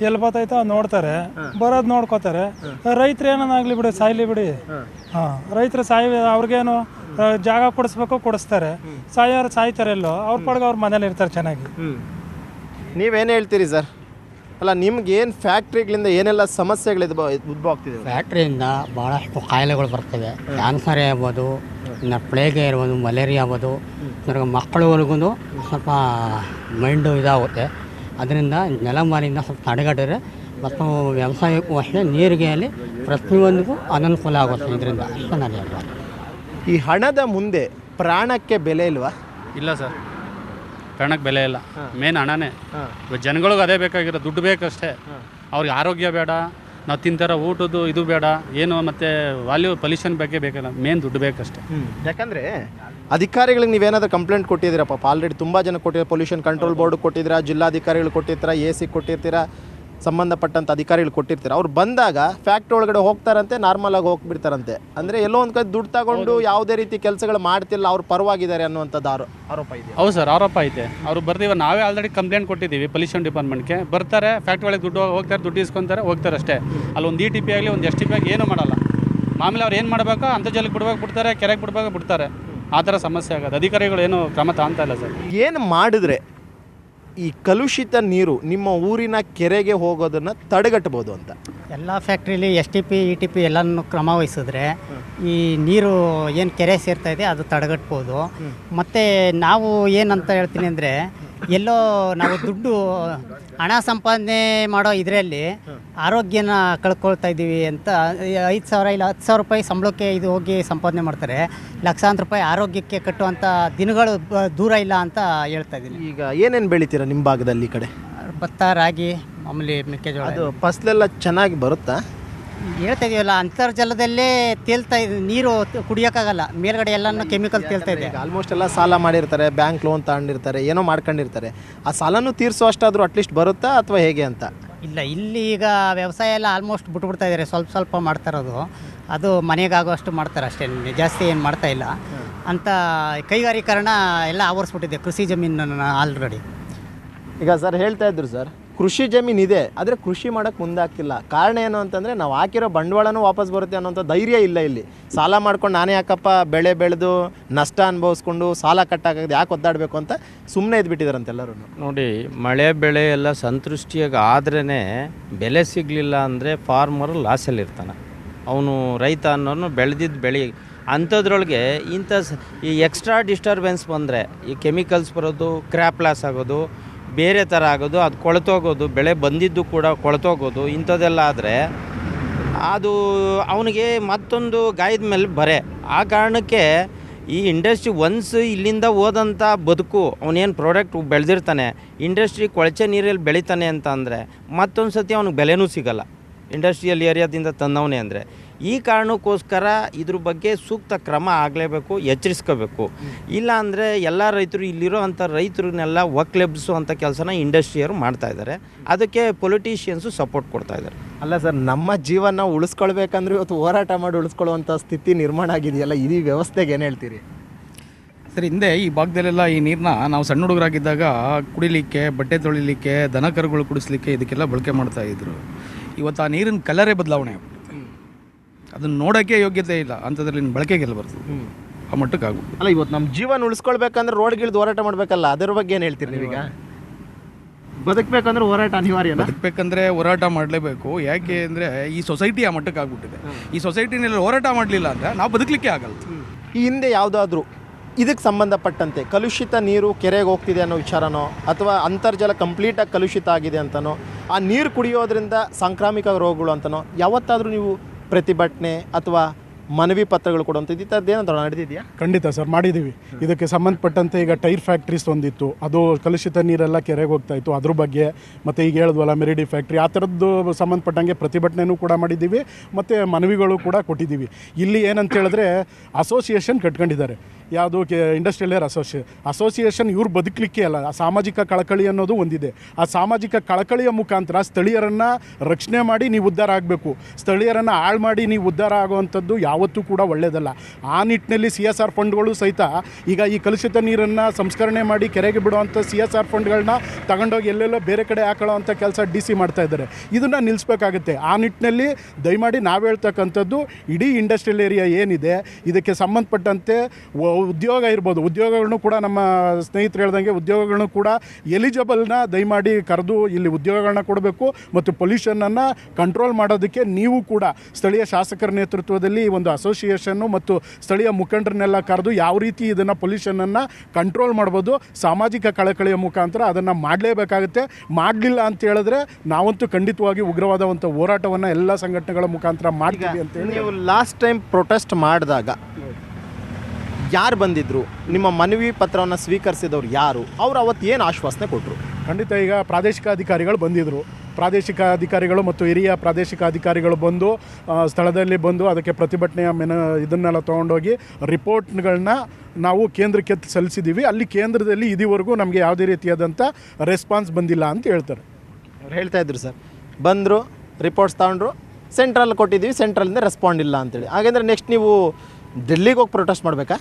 ಎಲ್ಲಿ ಬರ್ತೈತೋ ನೋಡ್ತಾರೆ, ಬರೋದು ನೋಡ್ಕೋತಾರೆ. ರೈತರು ಏನಾಗಲಿ ಬಿಡಿ, ಸಾಯ್ಲಿ ಬಿಡಿ. ರೈತರು ಅವ್ರಿಗೇನು ಜಾಗ ಕೊಡಿಸ್ಬೇಕು, ಕೊಡಿಸ್ತಾರೆ. ಸಾಯೋರು ಸಾಯ್ತಾರೆ, ಎಲ್ಲೋ ಅವ್ರ ಪಡ್ಗೆ ಅವ್ರ ಮನೇಲಿ ಇರ್ತಾರೆ ಚೆನ್ನಾಗಿ. ನೀವೇನು ಹೇಳ್ತೀರಿ ಸರ್? ಅಲ್ಲ, ನಿಮ್ಗೆ ಏನು ಫ್ಯಾಕ್ಟ್ರಿಗಳಿಂದ ಏನೆಲ್ಲ ಸಮಸ್ಯೆಗಳಿದೆ ಉದ್ಭವ ಆಗ್ತಿದೆ? ಫ್ಯಾಕ್ಟ್ರಿಯಿಂದ ಭಾಳಷ್ಟು ಕಾಯಿಲೆಗಳು ಬರ್ತವೆ. ಕ್ಯಾನ್ಸರ್ ಆಗ್ಬೋದು, ಇನ್ನು ಪ್ಲೇಗ್ ಇರ್ಬೋದು, ಮಲೇರಿಯಾ ಆಗ್ಬೋದು. ಮಕ್ಕಳುಗಳಿಗೂ ಸ್ವಲ್ಪ ಮೈಂಡು ಇದಾಗುತ್ತೆ. ಅದರಿಂದ ನೆಲಮಾಲಿನ್ಯ ಸ್ವಲ್ಪ ತಡೆಗಟ್ಟಿದ್ರೆ ಮತ್ತು ವ್ಯವಸಾಯಕ್ಕೂ ಅಷ್ಟೇ, ನೀರಿಗೆ ಅಲ್ಲಿ ಪ್ರತಿಯೊಂದಿಗೂ ಅನನುಕೂಲ ಆಗುತ್ತೆ. ಇದರಿಂದ ಅಷ್ಟೇ ನಾನು ಹೇಳ್ಬೋದು. ಈ ಹಣದ ಮುಂದೆ ಪ್ರಾಣಕ್ಕೆ ಬೆಲೆ ಇಲ್ವಾ? ಇಲ್ಲ ಸರ್, ಪ್ರಾಣಕ್ಕೆ ಬೆಲೆ ಇಲ್ಲ. ಮೇನ್ ಹಣನೇ. ಇವಾಗ ಜನಗಳಿಗೆ ಅದೇ ಬೇಕಾಗಿರೋ, ದುಡ್ಡು ಬೇಕಷ್ಟೇ. ಅವ್ರಿಗೆ ಆರೋಗ್ಯ ಬೇಡ, ನಾವು ತಿಂತಾರ ಊಟದ್ದು ಇದು ಬೇಡ ಏನು, ಮತ್ತು ಪೊಲ್ಯೂಷನ್ ಬಗ್ಗೆ ಬೇಕಲ್ಲ, ಮೇನ್ ದುಡ್ಡು ಬೇಕಷ್ಟೇ. ಯಾಕಂದರೆ ಅಧಿಕಾರಿಗಳಿಗೆ ನೀವೇನಾದರೂ ಕಂಪ್ಲೇಂಟ್ ಕೊಟ್ಟಿದ್ದೀರಾ? ಪಾಪ ಆಲ್ರೆಡಿ ತುಂಬ ಜನ ಕೊಟ್ಟಿದ್ದೀರಾ. ಪೊಲ್ಯೂಷನ್ ಕಂಟ್ರೋಲ್ ಬೋರ್ಡ್ ಕೊಟ್ಟಿದ್ದೀರಾ, ಜಿಲ್ಲಾಧಿಕಾರಿಗಳು ಕೊಟ್ಟಿರ್ತೀರಾ, AC ಕೊಟ್ಟಿರ್ತೀರಾ, ಸಂಬಂಧಪಟ್ಟಂಥ ಅಧಿಕಾರಿಗಳು ಕೊಟ್ಟಿರ್ತೀರ. ಅವ್ರು ಬಂದಾಗ ಫ್ಯಾಕ್ಟ್ರಿ ಒಳಗಡೆ ಹೋಗ್ತಾರಂತೆ, ನಾರ್ಮಲಾಗಿ ಹೋಗ್ಬಿಡ್ತಾರಂತೆ. ಅಂದರೆ ಎಲ್ಲೋ ಒಂದು ಕೈ ದುಡ್ಡು ತಗೊಂಡು ಯಾವುದೇ ರೀತಿ ಕೆಲಸಗಳು ಮಾಡ್ತಿಲ್ಲ, ಅವ್ರು ಪರವಾಗಿದ್ದಾರೆ ಅನ್ನುವಂಥದ್ದು ಆರೋಪ ಇದೆ. ಹೌದು ಸರ್, ಆರೋಪ ಐತೆ. ಅವರು ಬರ್ತೀವಿ, ನಾವೇ ಆಲ್ರೆಡಿ ಕಂಪ್ಲೇಂಟ್ ಕೊಟ್ಟಿದ್ದೀವಿ ಪೊಲ್ಯೂಷನ್ ಡಿಪಾರ್ಟ್ಮೆಂಟ್ಗೆ. ಬರ್ತಾರೆ, ಫ್ಯಾಕ್ಟ್ರಿ ಒಳಗೆ ದುಡ್ಡು ಹೋಗ್ತಾರೆ, ದುಡ್ಡು ಇಸ್ಕೊತಾರೆ, ಹೋಗ್ತಾರೆ ಅಷ್ಟೇ. ಅಲ್ಲಿ ಒಂದು ETP ಆಗಲಿ, ಒಂದು STP ಆಗಲಿ ಏನೂ ಮಾಡಲ್ಲ. ಮಾಮೂಲಿ ಅವ್ರು ಏನು ಮಾಡಬೇಕು, ಅಂತರ್ಜಲಕ್ಕೆ ಬಿಡ್ಬೇಕು ಬಿಡ್ತಾರೆ, ಕೆರೆಗೆ ಬಿಡ್ಬೇಕು ಬಿಡ್ತಾರೆ. ಆ ಥರ ಸಮಸ್ಯೆ ಆಗೋದು. ಅಧಿಕಾರಿಗಳು ಏನು ಕ್ರಮ ತಗೊಳ್ತಾ ಇಲ್ಲ ಸರ್. ಏನು ಮಾಡಿದ್ರೆ ಈ ಕಲುಷಿತ ನೀರು ನಿಮ್ಮ ಊರಿನ ಕೆರೆಗೆ ಹೋಗೋದನ್ನು ತಡೆಗಟ್ಟಬೋದು ಅಂತ? ಎಲ್ಲ ಫ್ಯಾಕ್ಟ್ರಿಲಿ STP ETP ಎಲ್ಲನೂ ಕ್ರಮ ವಹಿಸಿದ್ರೆ ಈ ನೀರು ಏನು ಕೆರೆ ಸೇರ್ತಾ ಇದೆ ಅದು ತಡೆಗಟ್ಬೋದು. ಮತ್ತು ನಾವು ಏನಂತ ಹೇಳ್ತೀನಿ ಅಂದರೆ, ಎಲ್ಲೋ ನಾವು ಹಣ ಸಂಪಾದನೆ ಮಾಡೋ ಇದರಲ್ಲಿ ಆರೋಗ್ಯನ ಕಳ್ಕೊಳ್ತಾ ಇದ್ದೀವಿ ಅಂತ 5,000 ಇಲ್ಲ 10,000 ರೂಪಾಯಿ ಸಂಬಳಕ್ಕೆ ಇದು ಹೋಗಿ ಸಂಪಾದನೆ ಮಾಡ್ತಾರೆ. ಲಕ್ಷಾಂತರ ರೂಪಾಯಿ ಆರೋಗ್ಯಕ್ಕೆ ಕಟ್ಟುವಂಥ ದಿನಗಳು ದೂರ ಇಲ್ಲ ಅಂತ ಹೇಳ್ತಾ ಇದ್ದೀನಿ. ಈಗ ಏನೇನು ಬೆಳಿತೀರಾ ನಿಮ್ಮ ಭಾಗದಲ್ಲಿ? ಈ ಕಡೆ ಭತ್ತ, ರಾಗಿ, ಮಾಮೂಲಿ ಮೆಕ್ಕೆಜೋಳ. ಅದು ಫಸಲೆಲ್ಲ ಚೆನ್ನಾಗಿ ಬರುತ್ತಾ? ಹೇಳ್ತಾ ಇದೀವಲ್ಲ, ಅಂತರ್ಜಲದಲ್ಲೇ ತೇಲ್ತಾ ಇದೆ ನೀರು, ಕುಡಿಯೋಕ್ಕಾಗಲ್ಲ. ಮೇಲ್ಗಡೆ ಎಲ್ಲನೂ ಕೆಮಿಕಲ್ ತೇಲ್ತಾ ಇದೆ. ಆಲ್ಮೋಸ್ಟ್ ಎಲ್ಲ ಸಾಲ ಮಾಡಿರ್ತಾರೆ, ಬ್ಯಾಂಕ್ ಲೋನ್ ತಗೊಂಡಿರ್ತಾರೆ, ಏನೋ ಮಾಡ್ಕೊಂಡಿರ್ತಾರೆ. ಆ ಸಾಲನೂ ತೀರಿಸೋ ಅಷ್ಟಾದರೂ ಅಟ್ಲೀಸ್ಟ್ ಬರುತ್ತಾ ಅಥವಾ ಹೇಗೆ ಅಂತ? ಇಲ್ಲ, ಇಲ್ಲಿ ಈಗ ವ್ಯವಸಾಯ ಎಲ್ಲ ಆಲ್ಮೋಸ್ಟ್ ಬಿಟ್ಬಿಡ್ತಾ ಇದ್ದಾರೆ. ಸ್ವಲ್ಪ ಮಾಡ್ತಾ ಇರೋದು, ಅದು ಮನೆಗಾಗೋಷ್ಟು ಮಾಡ್ತಾರೆ ಅಷ್ಟೇ, ಜಾಸ್ತಿ ಏನು ಮಾಡ್ತಾ ಇಲ್ಲ ಅಂತ. ಕೈಗಾರೀಕರಣ ಎಲ್ಲ ಆವರಿಸ್ಬಿಟ್ಟಿದೆ ಕೃಷಿ ಜಮೀನನ್ನು ಆಲ್ರೆಡಿ. ಈಗ ಸರ್ ಹೇಳ್ತಾ ಇದ್ರು ಸರ್, ಕೃಷಿ ಜಮೀನು ಇದೆ, ಆದರೆ ಕೃಷಿ ಮಾಡೋಕ್ಕೆ ಮುಂದಾಗ್ತಿಲ್ಲ. ಕಾರಣ ಏನು ಅಂತಂದರೆ, ನಾವು ಹಾಕಿರೋ ಬಂಡವಾಳನೂ ವಾಪಸ್ ಬರುತ್ತೆ ಅನ್ನೋಂಥ ಧೈರ್ಯ ಇಲ್ಲ ಇಲ್ಲಿ. ಸಾಲ ಮಾಡ್ಕೊಂಡು ನಾನೇ ಯಾಕಪ್ಪ ಬೆಳೆ ಬೆಳೆದು ನಷ್ಟ ಅನುಭವಿಸ್ಕೊಂಡು ಸಾಲ ಕಟ್ಟಾಗದೆ ಯಾಕೆ ಒದ್ದಾಡಬೇಕು ಅಂತ ಸುಮ್ಮನೆ ಇದ್ಬಿಟ್ಟಿದಾರಂತೆ ಎಲ್ಲರೂ. ನೋಡಿ, ಮಳೆ ಬೆಳೆ ಎಲ್ಲ ಸಂತೃಷ್ಟಿಯಾಗಿ ಆದ್ರೇ ಬೆಲೆ ಸಿಗಲಿಲ್ಲ ಅಂದರೆ ಫಾರ್ಮರ್ ಲಾಸಲ್ಲಿರ್ತಾನೆ. ಅವನು ರೈತ ಅನ್ನೋನು ಬೆಳೆದಿದ್ದು ಬೆಳೆ ಅಂಥದ್ರೊಳಗೆ ಈ ಎಕ್ಸ್ಟ್ರಾ ಡಿಸ್ಟರ್ಬೆನ್ಸ್ ಬಂದರೆ, ಈ ಕೆಮಿಕಲ್ಸ್ ಬರೋದು, ಕ್ರ್ಯಾಪ್ ಲಾಸ್ ಆಗೋದು, ಬೇರೆ ಥರ ಆಗೋದು, ಅದು ಕೊಳ್ತೋಗೋದು, ಬೆಳೆ ಬಂದಿದ್ದು ಕೂಡ ಕೊಳ್ತೋಗೋದು, ಇಂಥದ್ದೆಲ್ಲ ಆದರೆ ಅದು ಅವನಿಗೆ ಮತ್ತೊಂದು ಗಾಯದ ಮೇಲೆ ಬರೆ. ಆ ಕಾರಣಕ್ಕೆ ಈ ಇಂಡಸ್ಟ್ರಿ ಒನ್ಸ್ ಇಲ್ಲಿಂದ ಹೋದಂಥ ಬದುಕು, ಅವನೇನು ಪ್ರಾಡಕ್ಟ್ ಬೆಳೆದಿರ್ತಾನೆ, ಇಂಡಸ್ಟ್ರಿ ಕೊಳಚೆ ನೀರಲ್ಲಿ ಬೆಳಿತಾನೆ ಅಂತ ಅಂದರೆ ಮತ್ತೊಂದು ಸತಿ ಅವ್ನಿಗೆ ಬೆಲೆನೂ ಸಿಗೋಲ್ಲ, ಇಂಡಸ್ಟ್ರಿಯಲ್ ಏರಿಯಾದಿಂದ ತಂದವನೇ ಅಂದರೆ. ಈ ಕಾರಣಕ್ಕೋಸ್ಕರ ಇದ್ರ ಬಗ್ಗೆ ಸೂಕ್ತ ಕ್ರಮ ಆಗಲೇಬೇಕು, ಎಚ್ಚರಿಸ್ಕೋಬೇಕು. ಇಲ್ಲ ಅಂದರೆ ಎಲ್ಲ ರೈತರು, ಇಲ್ಲಿರೋ ಅಂಥ ರೈತರನ್ನೆಲ್ಲ ಒಕ್ಲೆಬ್ಸುವಂಥ ಕೆಲಸನ ಇಂಡಸ್ಟ್ರಿಯರು ಮಾಡ್ತಾಯಿದ್ದಾರೆ. ಅದಕ್ಕೆ ಪೊಲಿಟಿಷಿಯನ್ಸು ಸಪೋರ್ಟ್ ಕೊಡ್ತಾಯಿದ್ದಾರೆ. ಅಲ್ಲ ಸರ್, ನಮ್ಮ ಜೀವನ ಉಳಿಸ್ಕೊಳ್ಬೇಕಂದ್ರೆ ಇವತ್ತು ಹೋರಾಟ ಮಾಡಿ ಉಳಿಸ್ಕೊಳ್ಳುವಂಥ ಸ್ಥಿತಿ ನಿರ್ಮಾಣ ಆಗಿದೆಯಲ್ಲ, ಈ ವ್ಯವಸ್ಥೆಗೆ ಏನು ಹೇಳ್ತೀರಿ? ಸರ್, ಹಿಂದೆ ಈ ಭಾಗದಲ್ಲೆಲ್ಲ ಈ ನೀರನ್ನ ನಾವು ಸಣ್ಣ ಹುಡುಗರಾಗಿದ್ದಾಗ ಕುಡಿಲಿಕ್ಕೆ, ಬಟ್ಟೆ ತೊಳಿಲಿಕ್ಕೆ, ದನ ಕರುಗಳು ಕುಡಿಸ್ಲಿಕ್ಕೆ ಇದಕ್ಕೆಲ್ಲ ಬಳಕೆ ಮಾಡ್ತಾಯಿದ್ರು. ಇವತ್ತು ಆ ನೀರಿನ ಕಲರೇ ಬದಲಾವಣೆ ಆಗ್ಬಿಟ್ಟು ಅದನ್ನು ನೋಡೋಕ್ಕೆ ಯೋಗ್ಯತೆ ಇಲ್ಲ, ಅಂಥದ್ರಲ್ಲಿ ಬಳಕೆಗೆಲ್ಲ ಬರ್ತದೆ, ಆ ಮಟ್ಟಕ್ಕೆ ಆಗ್ಬಿಟ್ಟು. ಅಲ್ಲ, ಇವತ್ತು ನಮ್ಮ ಜೀವನ ಉಳಿಸ್ಕೊಳ್ಬೇಕಂದ್ರೆ ರೋಡ್ಗಿಳಿದು ಹೋರಾಟ ಮಾಡಬೇಕಲ್ಲ, ಅದರ ಬಗ್ಗೆ ಏನು ಹೇಳ್ತೀರಿ ನೀವೀಗ? ಬದುಕಬೇಕಂದ್ರೆ ಹೋರಾಟ ಅನಿವಾರ್ಯ. ಬದುಕಬೇಕಂದ್ರೆ ಹೋರಾಟ ಮಾಡಲೇಬೇಕು. ಯಾಕೆ ಅಂದರೆ ಈ ಸೊಸೈಟಿ ಆ ಮಟ್ಟಕ್ಕೆ ಆಗ್ಬಿಟ್ಟಿದೆ. ಈ ಸೊಸೈಟಿನಲ್ಲಿ ಹೋರಾಟ ಮಾಡಲಿಲ್ಲ ಅಂದರೆ ನಾವು ಬದುಕಲಿಕ್ಕೆ ಆಗಲ್ಲ. ಈ ಹಿಂದೆ ಯಾವುದಾದ್ರೂ ಇದಕ್ಕೆ ಸಂಬಂಧಪಟ್ಟಂತೆ ಕಲುಷಿತ ನೀರು ಕೆರೆಗೆ ಹೋಗ್ತಿದೆ ಅನ್ನೋ ವಿಚಾರನೋ, ಅಥವಾ ಅಂತರ್ಜಲ ಕಂಪ್ಲೀಟಾಗಿ ಕಲುಷಿತ ಆಗಿದೆ ಅಂತನೋ, ಆ ನೀರು ಕುಡಿಯೋದ್ರಿಂದ ಸಾಂಕ್ರಾಮಿಕ ರೋಗಗಳು ಅಂತನೋ ಯಾವತ್ತಾದರೂ ನೀವು ಪ್ರತಿಭಟನೆ ಅಥವಾ ಮನವಿ ಪತ್ರಗಳು ಕೊಡುವಂಥದ್ದು ಇಂಥದ್ದೇನಾದರೂ ನಡೆದಿದೆಯಾ? ಖಂಡಿತ ಸರ್, ಮಾಡಿದ್ದೀವಿ. ಇದಕ್ಕೆ ಸಂಬಂಧಪಟ್ಟಂತೆ ಈಗ ಟೈರ್ ಫ್ಯಾಕ್ಟ್ರೀಸ್ ಒಂದಿತ್ತು, ಅದು ಕಲುಷಿತ ನೀರೆಲ್ಲ ಕೆರೆಗೆ ಹೋಗ್ತಾ ಇತ್ತು, ಅದ್ರ ಬಗ್ಗೆ. ಮತ್ತು ಈಗ ಹೇಳಿದ್ವಲ್ಲ ಮೆರಿಡಿ ಫ್ಯಾಕ್ಟ್ರಿ, ಆ ಥರದ್ದು ಸಂಬಂಧಪಟ್ಟಂಗೆ ಪ್ರತಿಭಟನೆಯೂ ಕೂಡ ಮಾಡಿದ್ದೀವಿ, ಮತ್ತು ಮನವಿಗಳು ಕೂಡ ಕೊಟ್ಟಿದ್ದೀವಿ. ಇಲ್ಲಿ ಏನಂತ ಹೇಳಿದ್ರೆ ಅಸೋಸಿಯೇಷನ್ ಕಟ್ಕೊಂಡಿದ್ದಾರೆ, ಯಾವುದು ಇಂಡಸ್ಟ್ರಿಯಲ್ ಏರ್ ಅಸೋಸಿಯೇಷನ್. ಇವ್ರು ಬದುಕಲಿಕ್ಕೆ ಅಲ್ಲ, ಆ ಸಾಮಾಜಿಕ ಕಳಕಳಿ ಅನ್ನೋದು ಒಂದಿದೆ. ಆ ಸಾಮಾಜಿಕ ಕಳಕಳಿಯ ಮುಖಾಂತರ ಸ್ಥಳೀಯರನ್ನು ರಕ್ಷಣೆ ಮಾಡಿ ನೀವು ಉದ್ಧಾರ ಆಗಬೇಕು. ಸ್ಥಳೀಯರನ್ನು ಹಾಳು ಮಾಡಿ ನೀವು ಉದ್ಧಾರ ಆಗುವಂಥದ್ದು ಯಾವತ್ತೂ ಕೂಡ ಒಳ್ಳೆಯದಲ್ಲ. ಆ ನಿಟ್ಟಿನಲ್ಲಿ CSR ಫಂಡ್ಗಳು ಸಹಿತ ಈಗ ಈ ಕಲುಷಿತ ನೀರನ್ನು ಸಂಸ್ಕರಣೆ ಮಾಡಿ ಕೆರೆಗೆ ಬಿಡುವಂಥ CSR ಫಂಡ್ಗಳನ್ನ ತಗೊಂಡೋಗಿ ಎಲ್ಲೆಲ್ಲೋ ಬೇರೆ ಕಡೆ ಹಾಕೊಳ್ಳೋವಂಥ ಕೆಲಸ DC ಮಾಡ್ತಾ ಇದ್ದಾರೆ. ಇದನ್ನು ನಿಲ್ಲಿಸ್ಬೇಕಾಗುತ್ತೆ. ಆ ನಿಟ್ಟಿನಲ್ಲಿ ದಯಮಾಡಿ ನಾವು ಹೇಳ್ತಕ್ಕಂಥದ್ದು, ಇಡೀ ಇಂಡಸ್ಟ್ರಿಯಲ್ ಏರಿಯಾ ಏನಿದೆ ಇದಕ್ಕೆ ಸಂಬಂಧಪಟ್ಟಂತೆ ಉದ್ಯೋಗ ಇರ್ಬೋದು, ಉದ್ಯೋಗಗಳನ್ನು ಕೂಡ ನಮ್ಮ ಸ್ನೇಹಿತರು ಹೇಳ್ದಂಗೆ ಉದ್ಯೋಗಗಳನ್ನು ಕೂಡ ಎಲಿಜಿಬಲ್ನ ದಯಮಾಡಿ ಕರೆದು ಇಲ್ಲಿ ಉದ್ಯೋಗಗಳನ್ನ ಕೊಡಬೇಕು. ಮತ್ತು ಪೊಲ್ಯೂಷನನ್ನು ಕಂಟ್ರೋಲ್ ಮಾಡೋದಕ್ಕೆ ನೀವು ಕೂಡ ಸ್ಥಳೀಯ ಶಾಸಕರ ನೇತೃತ್ವದಲ್ಲಿ ಒಂದು ಅಸೋಸಿಯೇಷನ್ನು ಮತ್ತು ಸ್ಥಳೀಯ ಮುಖಂಡರನ್ನೆಲ್ಲ ಕರೆದು ಯಾವ ರೀತಿ ಇದನ್ನು ಪೊಲ್ಯೂಷನನ್ನು ಕಂಟ್ರೋಲ್ ಮಾಡ್ಬೋದು, ಸಾಮಾಜಿಕ ಕಳಕಳಿಯ ಮುಖಾಂತರ ಅದನ್ನು ಮಾಡಲೇಬೇಕಾಗುತ್ತೆ. ಮಾಡಲಿಲ್ಲ ಅಂತ ಹೇಳಿದ್ರೆ ನಾವಂತೂ ಖಂಡಿತವಾಗಿ ಉಗ್ರವಾದಂಥ ಹೋರಾಟವನ್ನು ಎಲ್ಲ ಸಂಘಟನೆಗಳ ಮುಖಾಂತರ ಮಾಡ್ತೀವಿ ಅಂತೇಳಿ. ನೀವು ಲಾಸ್ಟ್ ಟೈಮ್ ಪ್ರೊಟೆಸ್ಟ್ ಮಾಡಿದಾಗ ಯಾರು ಬಂದಿದ್ದರು? ನಿಮ್ಮ ಮನವಿ ಪತ್ರವನ್ನು ಸ್ವೀಕರಿಸಿದವರು ಯಾರು? ಅವರು ಅವತ್ತು ಏನು ಆಶ್ವಾಸನೆ ಕೊಟ್ಟರು? ಖಂಡಿತ ಈಗ ಪ್ರಾದೇಶಿಕ ಅಧಿಕಾರಿಗಳು ಬಂದಿದ್ದರು. ಪ್ರಾದೇಶಿಕ ಅಧಿಕಾರಿಗಳು ಮತ್ತು ಹಿರಿಯ ಪ್ರಾದೇಶಿಕ ಅಧಿಕಾರಿಗಳು ಬಂದು ಸ್ಥಳದಲ್ಲಿ ಬಂದು ಅದಕ್ಕೆ ಪ್ರತಿಭಟನೆಯ ಇದನ್ನೆಲ್ಲ ತೊಗೊಂಡೋಗಿ ರಿಪೋರ್ಟ್ಗಳನ್ನ ನಾವು ಕೇಂದ್ರಕ್ಕೆ ಸಲ್ಲಿಸಿದ್ದೀವಿ. ಅಲ್ಲಿ ಕೇಂದ್ರದಲ್ಲಿ ಇದುವರೆಗೂ ನಮಗೆ ಯಾವುದೇ ರೀತಿಯಾದಂಥ ರೆಸ್ಪಾನ್ಸ್ ಬಂದಿಲ್ಲ ಅಂತ ಹೇಳ್ತಾರೆ. ಅವ್ರು ಹೇಳ್ತಾ ಇದ್ರು ಸರ್, ಬಂದರು, ರಿಪೋರ್ಟ್ಸ್ ತಗೊಂಡ್ರು, ಸೆಂಟ್ರಲ್ ಕೊಟ್ಟಿದ್ದೀವಿ, ಸೆಂಟ್ರಲಿಂದ ರೆಸ್ಪಾಂಡ್ ಇಲ್ಲ ಅಂತೇಳಿ. ಹಾಗೆಂದರೆ ನೆಕ್ಸ್ಟ್ ನೀವು ಡೆಲ್ಲಿಗೆ ಹೋಗಿ ಪ್ರೊಟೆಸ್ಟ್ ಮಾಡಬೇಕಾ?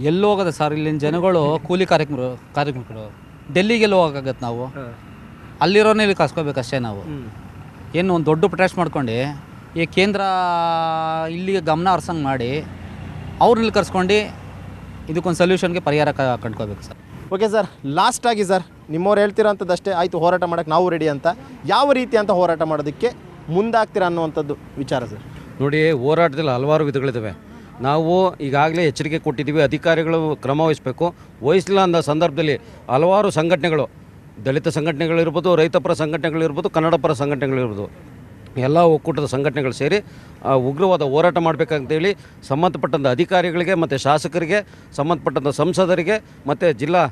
ಎಲ್ಲಿ ಹೋಗೋದು ಸರ್, ಇಲ್ಲಿನ ಜನಗಳು ಕೂಲಿ ಕಾರ್ಮಿಕರು ಡೆಲ್ಲಿಗೆಲ್ಲ ಹೋಗೋಕ್ಕಾಗತ್ತೆ? ನಾವು ಅಲ್ಲಿರೋನೇ ಇಲ್ಲಿ ಕರ್ಸ್ಕೋಬೇಕಷ್ಟೇ. ನಾವು ಏನು ಒಂದು ದೊಡ್ಡ ಪ್ರೊಟೆಸ್ಟ್ ಮಾಡ್ಕೊಂಡು ಈ ಕೇಂದ್ರ ಇಲ್ಲಿಗೆ ಗಮನ ಹರ್ಸಂಗೆ ಮಾಡಿ ಅವ್ರನ್ನ ಕರ್ಸ್ಕೊಂಡು ಇದಕ್ಕೊಂದು ಸೊಲ್ಯೂಷನ್ಗೆ ಪರಿಹಾರ ಕಂಡ್ಕೋಬೇಕು ಸರ್. ಓಕೆ ಸರ್, ಲಾಸ್ಟಾಗಿ ಸರ್, ನಿಮ್ಮವ್ರು ಹೇಳ್ತಿರೋಂಥದ್ದಷ್ಟೇ ಆಯಿತು ಹೋರಾಟ ಮಾಡೋಕ್ಕೆ ನಾವು ರೆಡಿ ಅಂತ, ಯಾವ ರೀತಿ ಅಂತ ಹೋರಾಟ ಮಾಡೋದಕ್ಕೆ ಮುಂದಾಗ್ತೀರಾ ಅನ್ನುವಂಥದ್ದು ವಿಚಾರ ಸರ್? ನೋಡಿ, ಹೋರಾಟದಲ್ಲಿ ಹಲವಾರು ವಿಧಗಳಿದ್ದಾವೆ. ನಾವು ಈಗಾಗಲೇ ಎಚ್ಚರಿಕೆ ಕೊಟ್ಟಿದ್ದೀವಿ, ಅಧಿಕಾರಿಗಳು ಕ್ರಮ ವಹಿಸಬೇಕು. ವಹಿಸಲಿಲ್ಲ ಅನ್ನೋ ಸಂದರ್ಭದಲ್ಲಿ ಹಲವಾರು ಸಂಘಟನೆಗಳು, ದಲಿತ ಸಂಘಟನೆಗಳಿರ್ಬೋದು, ರೈತಪರ ಸಂಘಟನೆಗಳಿರ್ಬೋದು, ಕನ್ನಡಪರ ಸಂಘಟನೆಗಳಿರ್ಬೋದು, ಎಲ್ಲ ಒಕ್ಕೂಟದ ಸಂಘಟನೆಗಳು ಸೇರಿ ಉಗ್ರವಾದ ಹೋರಾಟ ಮಾಡಬೇಕಂತೇಳಿ ಸಂಬಂಧಪಟ್ಟಂಥ ಅಧಿಕಾರಿಗಳಿಗೆ ಮತ್ತು ಶಾಸಕರಿಗೆ, ಸಂಬಂಧಪಟ್ಟಂಥ ಸಂಸದರಿಗೆ ಮತ್ತು ಜಿಲ್ಲಾ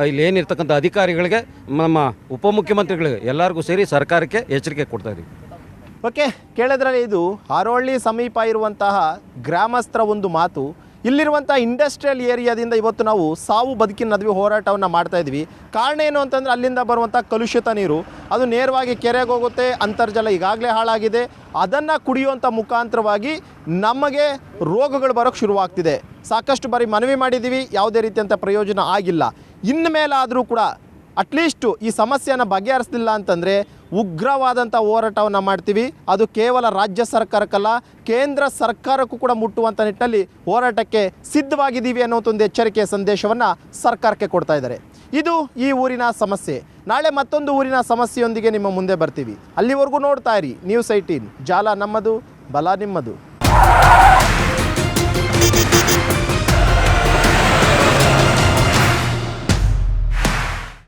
ಇಲ್ಲಿ ಏನಿರ್ತಕ್ಕಂಥ ಅಧಿಕಾರಿಗಳಿಗೆ, ನಮ್ಮ ಉಪಮುಖ್ಯಮಂತ್ರಿಗಳಿಗೆ ಎಲ್ಲರಿಗೂ ಸೇರಿ ಸರ್ಕಾರಕ್ಕೆ ಎಚ್ಚರಿಕೆ ಕೊಡ್ತಾಯಿದ್ದೀವಿ. ಓಕೆ, ಕೇಳಿದ್ರಲ್ಲಿ ಇದು ಹಾರೋಹಳ್ಳಿ ಸಮೀಪ ಇರುವಂತಹ ಗ್ರಾಮಸ್ಥರ ಒಂದು ಮಾತು. ಇಲ್ಲಿರುವಂಥ ಇಂಡಸ್ಟ್ರಿಯಲ್ ಏರಿಯಾದಿಂದ ಇವತ್ತು ನಾವು ಸಾವು ಬದುಕಿನ ನಡುವೆ ಹೋರಾಟವನ್ನು ಮಾಡ್ತಾ ಇದ್ವಿ. ಕಾರಣ ಏನು ಅಂತಂದರೆ ಅಲ್ಲಿಂದ ಬರುವಂಥ ಕಲುಷಿತ ನೀರು ಅದು ನೇರವಾಗಿ ಕೆರೆಗೆ ಹೋಗುತ್ತೆ, ಅಂತರ್ಜಲ ಈಗಾಗಲೇ ಹಾಳಾಗಿದೆ. ಅದನ್ನು ಕುಡಿಯುವಂಥ ಮುಖಾಂತರವಾಗಿ ನಮಗೆ ರೋಗಗಳು ಬರೋಕ್ಕೆ ಶುರುವಾಗ್ತಿದೆ. ಸಾಕಷ್ಟು ಬಾರಿ ಮನವಿ ಮಾಡಿದ್ದೀವಿ, ಯಾವುದೇ ರೀತಿಯಂಥ ಪ್ರಯೋಜನ ಆಗಿಲ್ಲ. ಇನ್ನು ಮೇಲಾದರೂ ಕೂಡ ಅಟ್ಲೀಸ್ಟು ಈ ಸಮಸ್ಯೆಯನ್ನು ಬಗೆಹರಿಸಲಿಲ್ಲ ಅಂತಂದರೆ ಉಗ್ರವಾದಂಥ ಹೋರಾಟವನ್ನು ಮಾಡ್ತೀವಿ. ಅದು ಕೇವಲ ರಾಜ್ಯ ಸರ್ಕಾರಕ್ಕಲ್ಲ, ಕೇಂದ್ರ ಸರ್ಕಾರಕ್ಕೂ ಕೂಡ ಮುಟ್ಟುವಂಥ ನಿಟ್ಟಿನಲ್ಲಿ ಹೋರಾಟಕ್ಕೆ ಸಿದ್ಧವಾಗಿದ್ದೀವಿ ಅನ್ನೋದೊಂದು ಎಚ್ಚರಿಕೆಯ ಸಂದೇಶವನ್ನು ಸರ್ಕಾರಕ್ಕೆ ಕೊಡ್ತಾ ಇದ್ದಾರೆ. ಇದು ಈ ಊರಿನ ಸಮಸ್ಯೆ. ನಾಳೆ ಮತ್ತೊಂದು ಊರಿನ ಸಮಸ್ಯೆಯೊಂದಿಗೆ ನಿಮ್ಮ ಮುಂದೆ ಬರ್ತೀವಿ. ಅಲ್ಲಿವರೆಗೂ ನೋಡ್ತಾ ಇರಿ News 18, ಜಾಲ ನಮ್ಮದು, ಬಲ ನಿಮ್ಮದು.